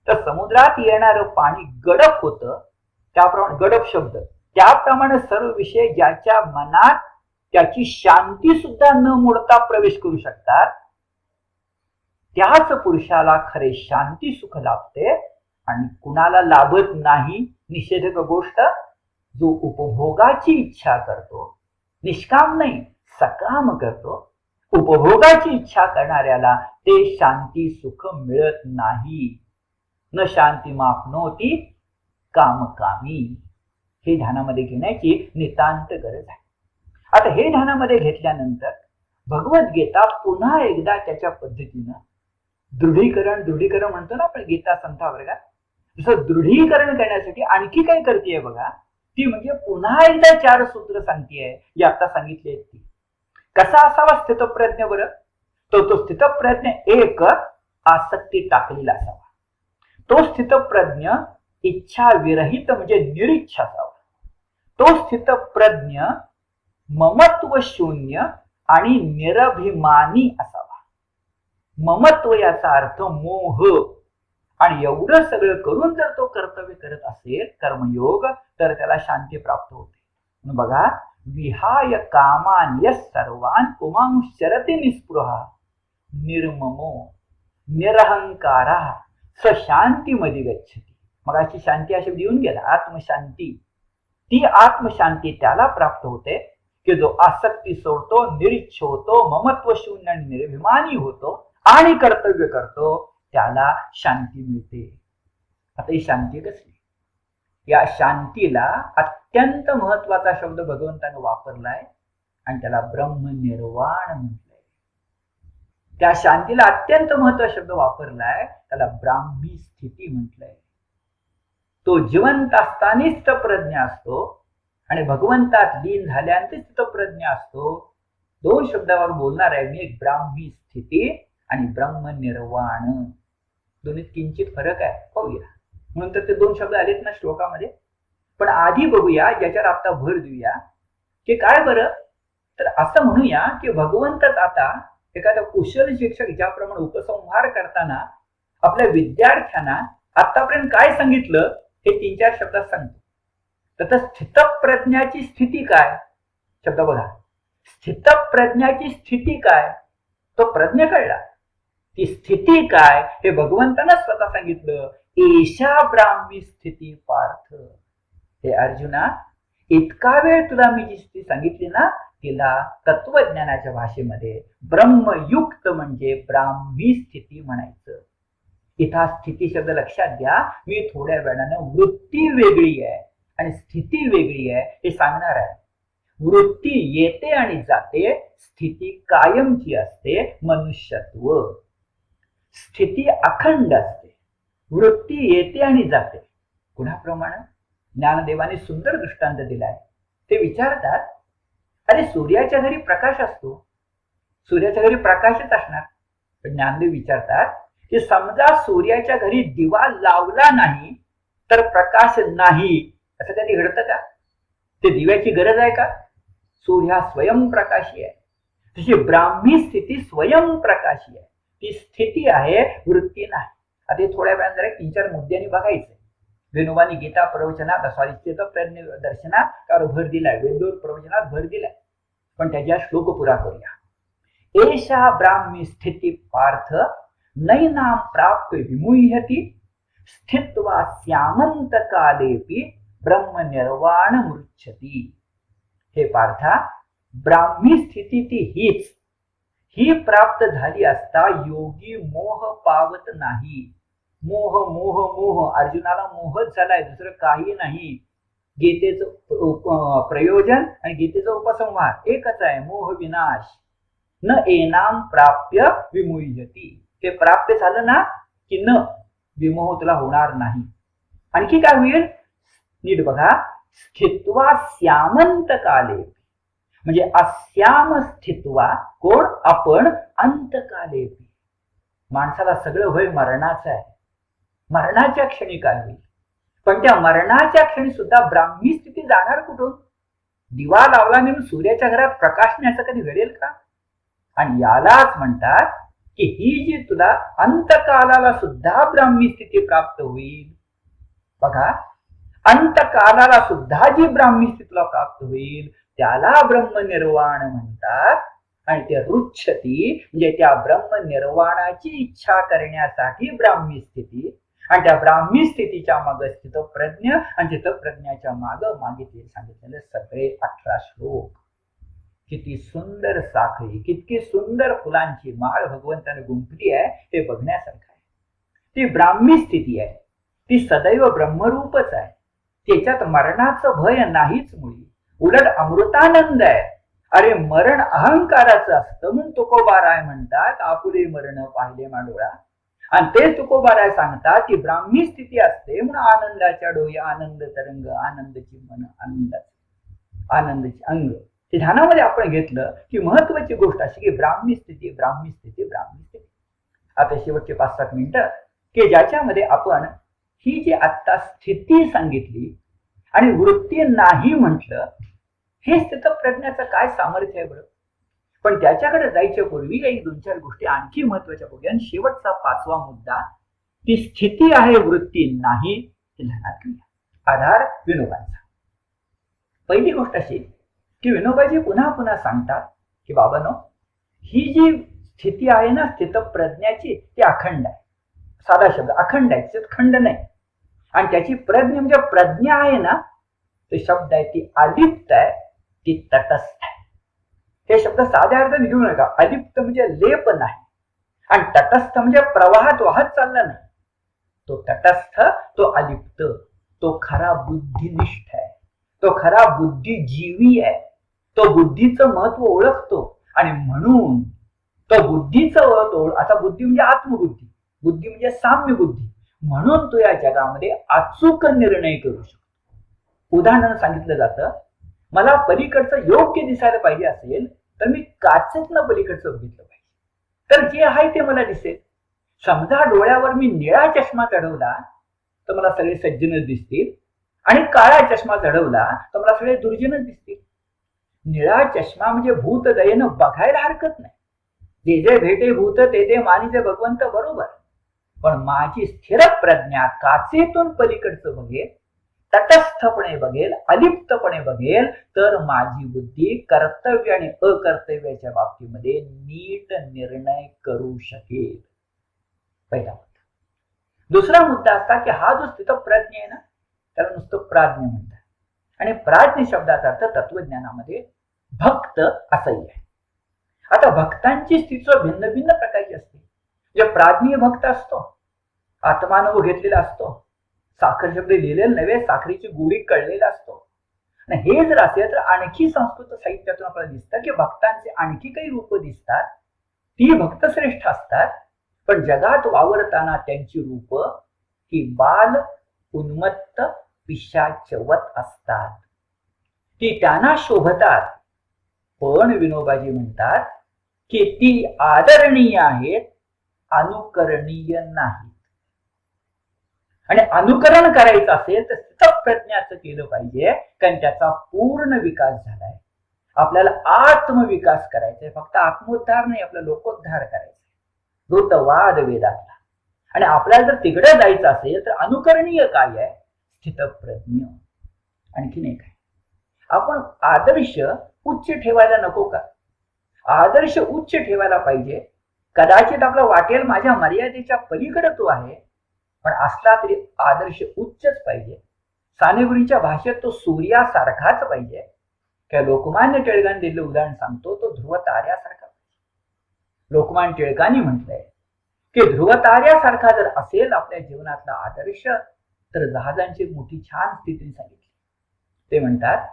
Speaker 1: तर समुद्रात येणारं पाणी गडप होतं. त्याप्रमाणे गडप शब्द, त्याप्रमाणे सर्व विषय ज्याच्या मनात त्याची शांती सुद्धा न मोडता प्रवेश करू शकतात, त्याच पुरुषाला खरे शांती सुख लाभते. आणि कुणाला लाभत नाही निषेधक गोष्ट? जो उपभोगाची इच्छा करतो, निष्काम नाही सकाम करतो, उपभोगाची इच्छा करणाऱ्याला ते शांती सुख मिळत नाही. न शांती मापनोती कामकामी. हे ध्यानामध्ये घेण्याची नितांत गरज आहे. आता हे ध्यानामध्ये घेतल्यानंतर भगवद्गीता पुन्हा एकदा त्याच्या पद्धतीनं दृढीकरण म्हणतो ना आपण गीता संथा वर्गात, जसं दृढीकरण करण्यासाठी आणखी काय करतेय बघा. ती म्हणजे पुन्हा एकदा 4 सूत्र सांगतेय, जी आता सांगितली आहेत ती. कसा असावा स्थितप्रज्ञ बरं? तो स्थितप्रज्ञ एक, आसक्ती टाकलेला असावा. तो स्थितप्रज्ञ इच्छा विरहित म्हणजे निरिच्छा असावा. तो स्थितप्रज्ञ ममत्व शून्य आणि निरभिमानी असावा. ममत्व याचा अर्थ मोह. आणि एवढं सगळं करून जर तो कर्तव्य करत असेल कर्मयोग, तर त्याला शांती प्राप्त होते. बघा, विहाय कामान्य सर्वान पुमांश्चरते निस्पृहा निर्ममो निरहंकारा स शांतीमध्ये गच्छति. मग अशी शांती अशी देऊन गेला आत्मशांती. ती आत्मशांती त्याला प्राप्त होते की जो आसक्ती सोडतो, निरीच्छ होतो, ममत्व शून्य आणि निर्भिमानी होतो आणि कर्तव्य करतो, त्याला शांती मिळते. आता ही शांती कसली? या शांतीला अत्यंत महत्वाचा शब्द भगवंताने वापरलाय आणि त्याला ब्रह्मनिर्वाण म्हटलंय. त्या शांतीला अत्यंत महत्वाचा शब्द वापरलाय, त्याला ब्राह्मी स्थिती म्हटलंय. तो जिवंत असताना स्थितप्रज्ञ असतो आणि भगवंतात लीन झाल्यानंतर स्थितप्रज्ञ असतो. 2 शब्दावर बोलणार आहे मी, एक ब्राह्मी स्थिती आणि ब्रह्मनिर्वाण. दोन्हीत किंचित फरक आहे, पाहूया. म्हणून तर ते 2 शब्द आलेत ना श्लोकामध्ये. पण आधी बघूया, ज्याच्यावर आता भर देऊया की काय बरं. तर असं म्हणूया की भगवंतच आता एखादा कुशल शिक्षक ज्याप्रमाणे उपसंहार करताना आपल्या विद्यार्थ्यांना आतापर्यंत काय सांगितलं हे 3-4 शब्दात सांगतो. तर स्थितप्रज्ञाची स्थिती काय? शब्द बघा, स्थितप्रज्ञाची स्थिती काय? तो प्रज्ञ कळला. ती स्थिती काय हे भगवंतानं स्वतः सांगितलं. एषा ब्राह्मी स्थिती पार्थ. हे अर्जुना, इतका वेळ तुला मी जी स्थिती सांगितली ना, तिला तत्वज्ञानाच्या भाषेमध्ये ब्रह्मयुक्त म्हणजे ब्राह्मी स्थिती म्हणायचं. इथं स्थिती शब्द लक्षात घ्या. मी थोड्या वेळानं वृत्ती वेगळी आहे आणि स्थिती वेगळी आहे हे सांगणार आहे. वृत्ती येते आणि जाते, स्थिती कायमची असते, मनुष्यत्व. स्थिती अखंड असते, वृत्ती येते आणि जाते. कुणाप्रमाणे? ज्ञानदेवाने सुंदर दृष्टांत दिलाय. ते विचारतात, अरे सूर्याच्या घरी प्रकाश असतो, सूर्याच्या घरी प्रकाशच असणार. पण ज्ञानदेव विचारतात की समजा सूर्याच्या घरी दिवा लावला नाही तर प्रकाश नाही, असं कधी घडतं का? ते दिव्याची गरज आहे का? सूर्य हा स्वयंप्रकाशी आहे. तशी ब्राह्मी स्थिती स्वयंप्रकाशी आहे. ती स्थिती आहे, वृत्ती नाही. आता थोड्या वेळात जरा 3-4 मुद्द्यांनी बघायचं. विनोबानी गीता प्रवचनात स्वादिष्ट प्रज्ञ दर्शनात त्यावर भर दिलाय, वेदोर प्रवचनात भर दिलाय. पण त्याच्या श्लोक पुरा करूया. एषा ब्राह्मी स्थिती पार्थ नैनाम प्राप्य विमुह्यति स्थित्वा स्यामंत कालेपि ब्रह्म निर्वाण मृच्छति. हे पार्था, ब्राह्मी स्थिती ती हीच. ही प्राप्त झाली असता योगी मोह पावत नाही. मोह मोह मोह, अर्जुनाला मोहच झालाय, दुसरं काही नाही. गीतेचं प्रयोजन आणि गीतेचा उपसंहार एकच आहे, मोह विनाश. न एनाम प्राप्य विमुह्यति. ते प्राप्त झालं ना की न विमोह तुला होणार नाही. आणखी काय होईल? नीट बघा. स्थित्वा श्यामंत काले, म्हणजे अस्याम स्थित्वा, कोण? आपण. अंतकाले, माणसाला सगळं होय मरणाचं आहे. मरणाच्या क्षणी काय होईल? पण त्या मरणाच्या क्षणी सुद्धा ब्राह्मी स्थिती जाणार कुठून? दिवा लावला म्हणून सूर्याच्या घरात प्रकाश नाही असं कधी घडेल का? आणि यालाच म्हणतात की ही जी तुला अंतकालाला सुद्धा ब्राह्मी स्थिती प्राप्त होईल. बघा, अंतकालाला सुद्धा जी ब्राह्मी स्थितीला प्राप्त होईल त्याला ब्रह्मनिर्वाण म्हणतात. आणि ते रुच्छती म्हणजे त्या ब्रह्मनिर्वाणाची इच्छा करण्यासाठी ब्राह्मी स्थिती, आणि त्या ब्राह्मी स्थितीच्या मागे स्थित प्रज्ञ, आणि तिथं प्रज्ञाच्या मागे सांगितलेले सगळे 18 श्लोक. किती सुंदर साखळी, किती सुंदर फुलांची माळ भगवंताने गुंफली आहे हे बघण्यासारखं आहे. ती ब्राह्मी स्थिती आहे, ती सदैव ब्रह्मरूपच आहे. त्याच्यात मरणाचं भय नाहीच मुळी, उलट अमृतानंद आहे. अरे मरण अहंकाराचं असतं म्हणून तुकोबाराय म्हणतात आपुले मरण पाहिले माडोळा. आणि तेच तुकोबाराय सांगतात की ब्राह्मी स्थिती असते म्हणून आनंदाच्या डोळे आनंद तरंग, आनंदाची मन आनंदाची अंग. ते ध्यानामध्ये आपण घेतलं की महत्वाची गोष्ट अशी की ब्राह्मी स्थिती ब्राह्मी स्थिती ब्राह्मी स्थिती. आता शेवटचे 5-7 मिनिटं की ज्याच्यामध्ये आपण ही जी आता स्थिती सांगितली आणि वृत्ती नाही म्हटलं, हे स्थित प्रज्ञाचं काय सामर्थ्य आहे बरं. पण त्याच्याकडे जायच्या पूर्वी एक 2-4 गोष्टी आणखी महत्वाच्या बघूया. आणि शेवटचा 5वा मुद्दा, ती स्थिती आहे वृत्ती नाही, हे ध्यानात घेऊया. आधार विनोबांचा. पहिली गोष्ट अशी की विनोबाजी पुन्हा पुन्हा सांगतात की बाबांनो, ही जी स्थिती आहे ना स्थित प्रज्ञाची, ती अखंड आहे. साधा शब्द अखंड आहे, त्याच्यात खंड नाही. आणि त्याची प्रज्ञा म्हणजे प्रज्ञा आहे ना, ते शब्द आहे ती अलिप्त आहे, ती तटस्थ आहे. हे शब्द साध्या अर्थाने घेऊ नका. अलिप्त म्हणजे लेप नाही, आणि तटस्थ म्हणजे प्रवाहात वाहत चालला नाही. तो तटस्थ, तो अलिप्त, तो खरा बुद्धिनिष्ठ आहे, तो खरा बुद्धिजीवी आहे. तो बुद्धीचं महत्व ओळखतो आणि म्हणून तो बुद्धीचं ओळखतो. आता बुद्धी म्हणजे आत्मबुद्धी, बुद्धी म्हणजे साम्य बुद्धी. म्हणून तो या जगामध्ये अचूक निर्णय करू शकतो. उदाहरण सांगितलं जातं, मला पलीकडचं योग्य दिसायला पाहिजे असेल तर मी काचेतनं पलीकडचं बघितलं पाहिजे, तर जे आहे ते मला दिसेल. समजा डोळ्यावर मी निळा चष्मा चढवला तर मला सगळे सज्जनच दिसतील, आणि काळा चष्मा चढवला तर मला सगळे दुर्जनच दिसतील. निळा चष्मा म्हणजे भूत दयेनं बघायला हरकत नाही. जे जे भेटे भूत ते ते मानिजे भगवंत, बरोबर. पण माझी स्थिर प्रज्ञा काचेतून पलीकडचं बघेल, तटस्थपणे बघेल, अलिप्तपणे बघेल, तर माझी बुद्धी कर्तव्य आणि अकर्तव्याच्या बाबतीमध्ये नीट निर्णय करू शकेल. पहिला मुद्दा. दुसरा मुद्दा असा की हा जो स्थितप्रज्ञ आहे ना, त्याला नुसतं प्राज्ञ म्हणतात. आणि प्राज्ञ शब्दाचा अर्थ तत्वज्ञानामध्ये भक्त असंही आहे. आता भक्तांची स्थिती भिन्न भिन्न प्रकारची असते. जे प्राज्ञ भक्त असतो, आत्मानुभव घेतलेला असतो, साखर शब्द लिहिलेला नव्हे, साखरेची गोडी कळलेला असतो. आणि हे जर असेल तर आणखी संस्कृत साहित्यातून आपल्याला दिसतं की भक्तांचे आणखी काही रूप दिसतात. ती भक्तश्रेष्ठ असतात, पण जगात वावरताना त्यांची रूप ही बाल उन्मत्त पिशाचवत असतात. ती त्यांना शोभतात, पण विनोबाजी म्हणतात की ती आदरणीय आहेत, अनुकरणीय नाहीत. आणि अनुकरण करायचं असेल तर स्थितप्रज्ञाचं केलं पाहिजे, कारण त्याचा पूर्ण विकास झालाय. आपल्याला आत्मविकास करायचा आहे, फक्त आत्मोद्धार नाही, आपला लोकोद्धार करायचा आहे. वृत्तवाद वेदातला. आणि आपल्याला जर तिकडे जायचं असेल तर अनुकरणीय काय आहे? स्थितप्रज्ञ. आणखीन एक आहे, आपण आदर्श उच्च ठेवायला नको का? आदर्श उच्च ठेवायला पाहिजे. कदाचित आपला वाटेल माझ्या मर्यादेच्या पलीकडे तो आहे, पण असला तरी आदर्श उच्चच पाहिजे. सानेगुरूंच्या भाषेत तो सूर्यासारखाच पाहिजे. काय लोकमान्य टिळकांनी दिलेलं उदाहरण सांगतो, तो ध्रुव ताऱ्यासारखा. लोकमान्य टिळकांनी म्हटलंय की ध्रुव ताऱ्यासारखा जर असेल आपल्या जीवनातला आदर्श, तर जहाजांची मोठी छान स्थिती सांगितली. ते म्हणतात,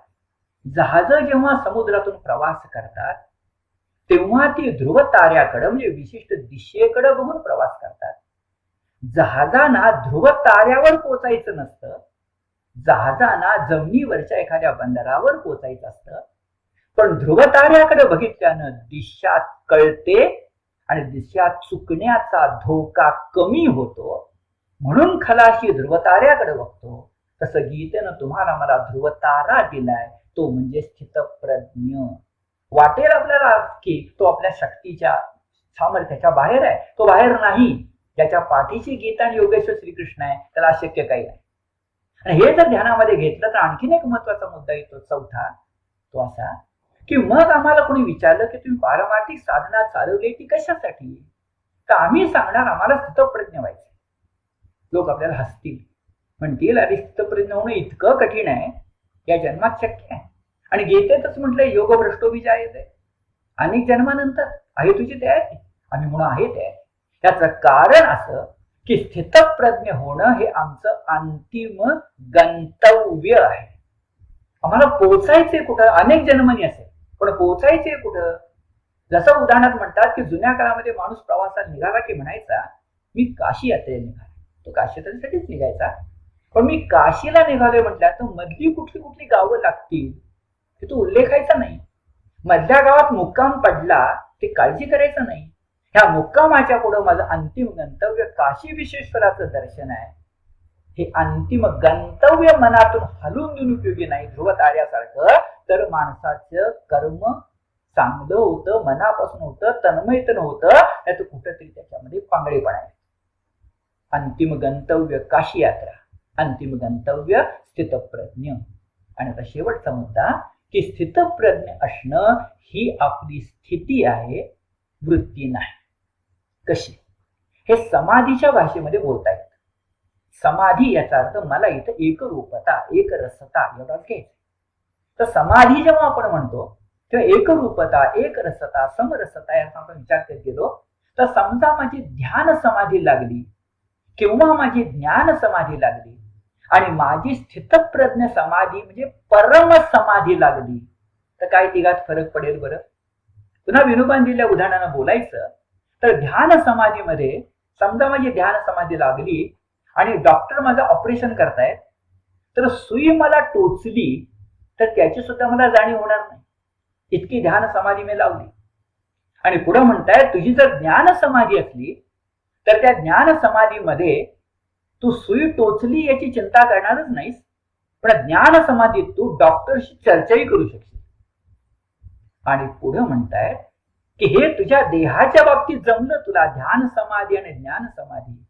Speaker 1: जहाज जेव्हा समुद्रातून प्रवास करतात तेव्हा ती ध्रुव ताऱ्याकडे म्हणजे विशिष्ट दिशेकडे बघून प्रवास करतात. जहाजांना ध्रुव ताऱ्यावर पोचायचं नसतं, जहाजांना जमिनीवरच्या एखाद्या बंदरावर पोचायचं असतं. पण ध्रुव ताऱ्याकडे बघितल्यानं दिशा कळते आणि दिशा चुकण्याचा धोका कमी होतो. म्हणून खलाशी ध्रुव ताऱ्याकडे बघतो. तसं गीतेनं तुम्हाला मला ध्रुव तारा दिलाय, तो म्हणजे स्थितप्रज्ञ. वाटेल आपल्याला की तो आपल्या शक्तीच्या सामर्थ्याच्या बाहेर आहे, तो बाहेर नाही. ज्याच्या पाठीशी गीता आणि योगेश्वर श्रीकृष्ण आहे त्याला अशक्य काही नाही. आणि हे जर ध्यानामध्ये घेतलं तर आणखीन एक महत्वाचा मुद्दा येतो, चौथा. तो असा की मग आम्हाला कोणी विचारलं की तुम्ही पारमार्थिक साधना चालवली ती कशासाठी, तर आम्ही सांगणार आम्हाला स्थितप्रज्ञ व्हायचं. लोक आपल्याला हसतील, म्हणतील अरे स्थितप्रज्ञ होणं इतकं कठीण आहे, या जन्मात शक्य आहे. आणि गीतेतच म्हटलंय योग भ्रष्टोभिजायते, अनेक जन्मानंतर आहे तुझी तयारी. आम्ही म्हणून आहे तयारी. याचं कारण असं की स्थितप्रज्ञ होणं हे आमचं अंतिम गंतव्य आहे. आम्हाला पोचायचंय कुठं? अनेक जन्मांनी असेल, पण पोचायचंय कुठं? जसं उदाहरणात म्हणतात की जुन्या काळामध्ये माणूस प्रवासात निघाला की म्हणायचा मी काशी यात्रेला निघाला. तो काशी यात्रेसाठीच निघायचा. पण मी काशीला निघालोय म्हटल्या तर मधली कुठली कुठली गावं लागतील हे तो उल्लेखायचा नाही. मधल्या गावात मुक्काम पडला ते काळजी करायचं नाही. ह्या मुक्कामाच्या पुढं माझं अंतिम गंतव्य काशी विश्वेश्वराचं दर्शन आहे. हे अंतिम गंतव्य मनातून हलून देऊन उपयोगी नाही ध्रुव ताऱ्यासारखं. तर माणसाचं कर्म चांगलं होतं, मनापासून होतं, तन्मयतन होतं, नाही तर कुठंतरी त्याच्यामध्ये पांगळेपणा आहे. अंतिम गंतव्य काशी यात्रा, अंतिम गंतव्य स्थितप्रज्ञ. आणि आता शेवटचा मुद्दा की स्थितप्रज्ञ असणं ही आपली स्थिती आहे, वृत्ती नाही. कशी? हे समाधीच्या भाषेमध्ये बोलता येतं. समाधी याचा अर्थ मला इथं एकरूपता, एकरसता एवढाच घ्यायचं. तर समाधी जेव्हा आपण म्हणतो तेव्हा एकरूपता, एकरसता, समरसता याचा आपण विचार करत गेलो. तर समजा माझी ध्यान समाधी लागली किंवा माझी ज्ञान समाधी लागली आणि माझी स्थितप्रज्ञ समाधी म्हणजे परम समाधी लागली, तर काय तिघात फरक पडेल बरं? पुन्हा विनोबांनी दिलेल्या उदाहरणानं बोलायचं तर ध्यान समाधीमध्ये समजा माझी ध्यान समाधी लागली आणि डॉक्टर माझं ऑपरेशन करतायत, तर सुई मला टोचली तर त्याची सुद्धा मला जाणीव होणार नाही, इतकी ध्यान समाधी मी लावली. आणि पुढे म्हणताय तुझी जर ज्ञान समाधी असली तर त्या ज्ञान समाधीमध्ये तू सुई टोचली याची चिंता करणारच नाहीस, पण ज्ञान समाधीत तू डॉक्टरशी चर्चाही करू शकशील. आणि पुढे म्हणताय की हे तुझ्या देहाच्या बाबतीत जमलं तुला ध्यान समाधी आणि ज्ञान समाधी,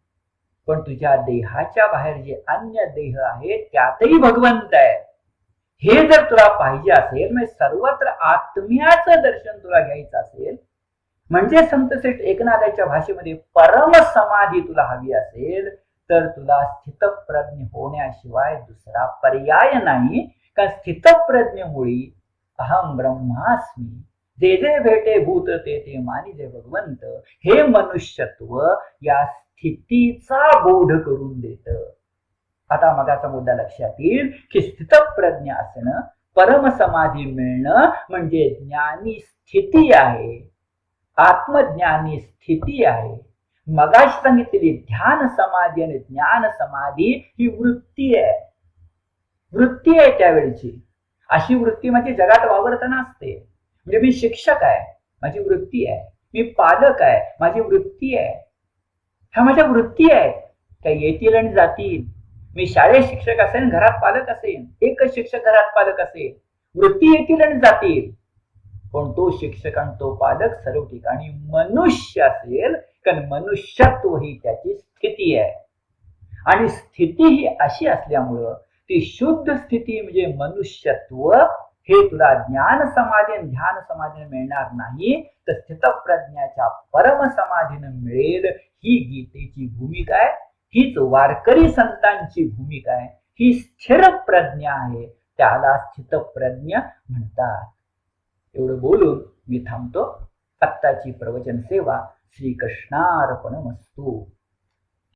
Speaker 1: पण तुझ्या देहाच्या बाहेर जे अन्य देह आहेत त्यातही भगवंत आहे. हे जर तुला पाहिजे असेल, म्हणजे सर्वत्र आत्म्याचं दर्शन तुला घ्यायचं असेल, म्हणजे संतश्रेष्ठ एकनाथाच्या भाषेमध्ये परम समाधी तुला हवी असेल तर तुला स्थितप्रज्ञ होण्याशिवाय दुसरा पर्याय नाही. कारण स्थितप्रज्ञमुळी अहम ब्रह्मास्मी, जे जे भेटे भूत ते ते मानिजे भगवंत, हे मनुष्यत्व या स्थितीचा बोध करून देत. आता मगाचा मुद्दा लक्षात येईल की स्थितप्रज्ञ असणं, परमसमाधी मिळणं म्हणजे ज्ञानी स्थिती आहे, आत्मज्ञानी स्थिती आहे. मगाशी सांगितलेली ध्यान समाधी आणि ज्ञान समाधी ही वृत्ती आहे, वृत्ती आहे त्यावेळची. अशी वृत्ती म्हणजे जगात वावरताना असते. म्हणजे मी शिक्षक आहे, माझी वृत्ती आहे. मी पालक आहे, माझी वृत्ती आहे. ह्या माझ्या वृत्ती आहेत, त्या येतील आणि जातील. मी शाळेत शिक्षक असेल, घरात पालक असेल, एकच शिक्षक घरात पालक असेल, वृत्ती येतील आणि जातील. पण तो शिक्षक आणि तो पालक सर्व ठिकाणी मनुष्य असेल, कारण मनुष्यत्व ही त्याची स्थिती आहे. आणि स्थिती ही अशी असल्यामुळं ती शुद्ध स्थिती म्हणजे मनुष्यत्व हे तुला ज्ञान समाधी ध्यान समाधीने मिळणार नाही, तर स्थितप्रज्ञाच्या परम समाधीने मिळेल. ही गीतेची भूमिका आहे, हीच वारकरी संतांची भूमिका आहे. ही स्थिर प्रज्ञा आहे, त्याला स्थितप्रज्ञ म्हणतात. एवढं बोलून मी थांबतो. आत्ताची प्रवचन सेवा श्रीकृष्णार्पणमस्तु.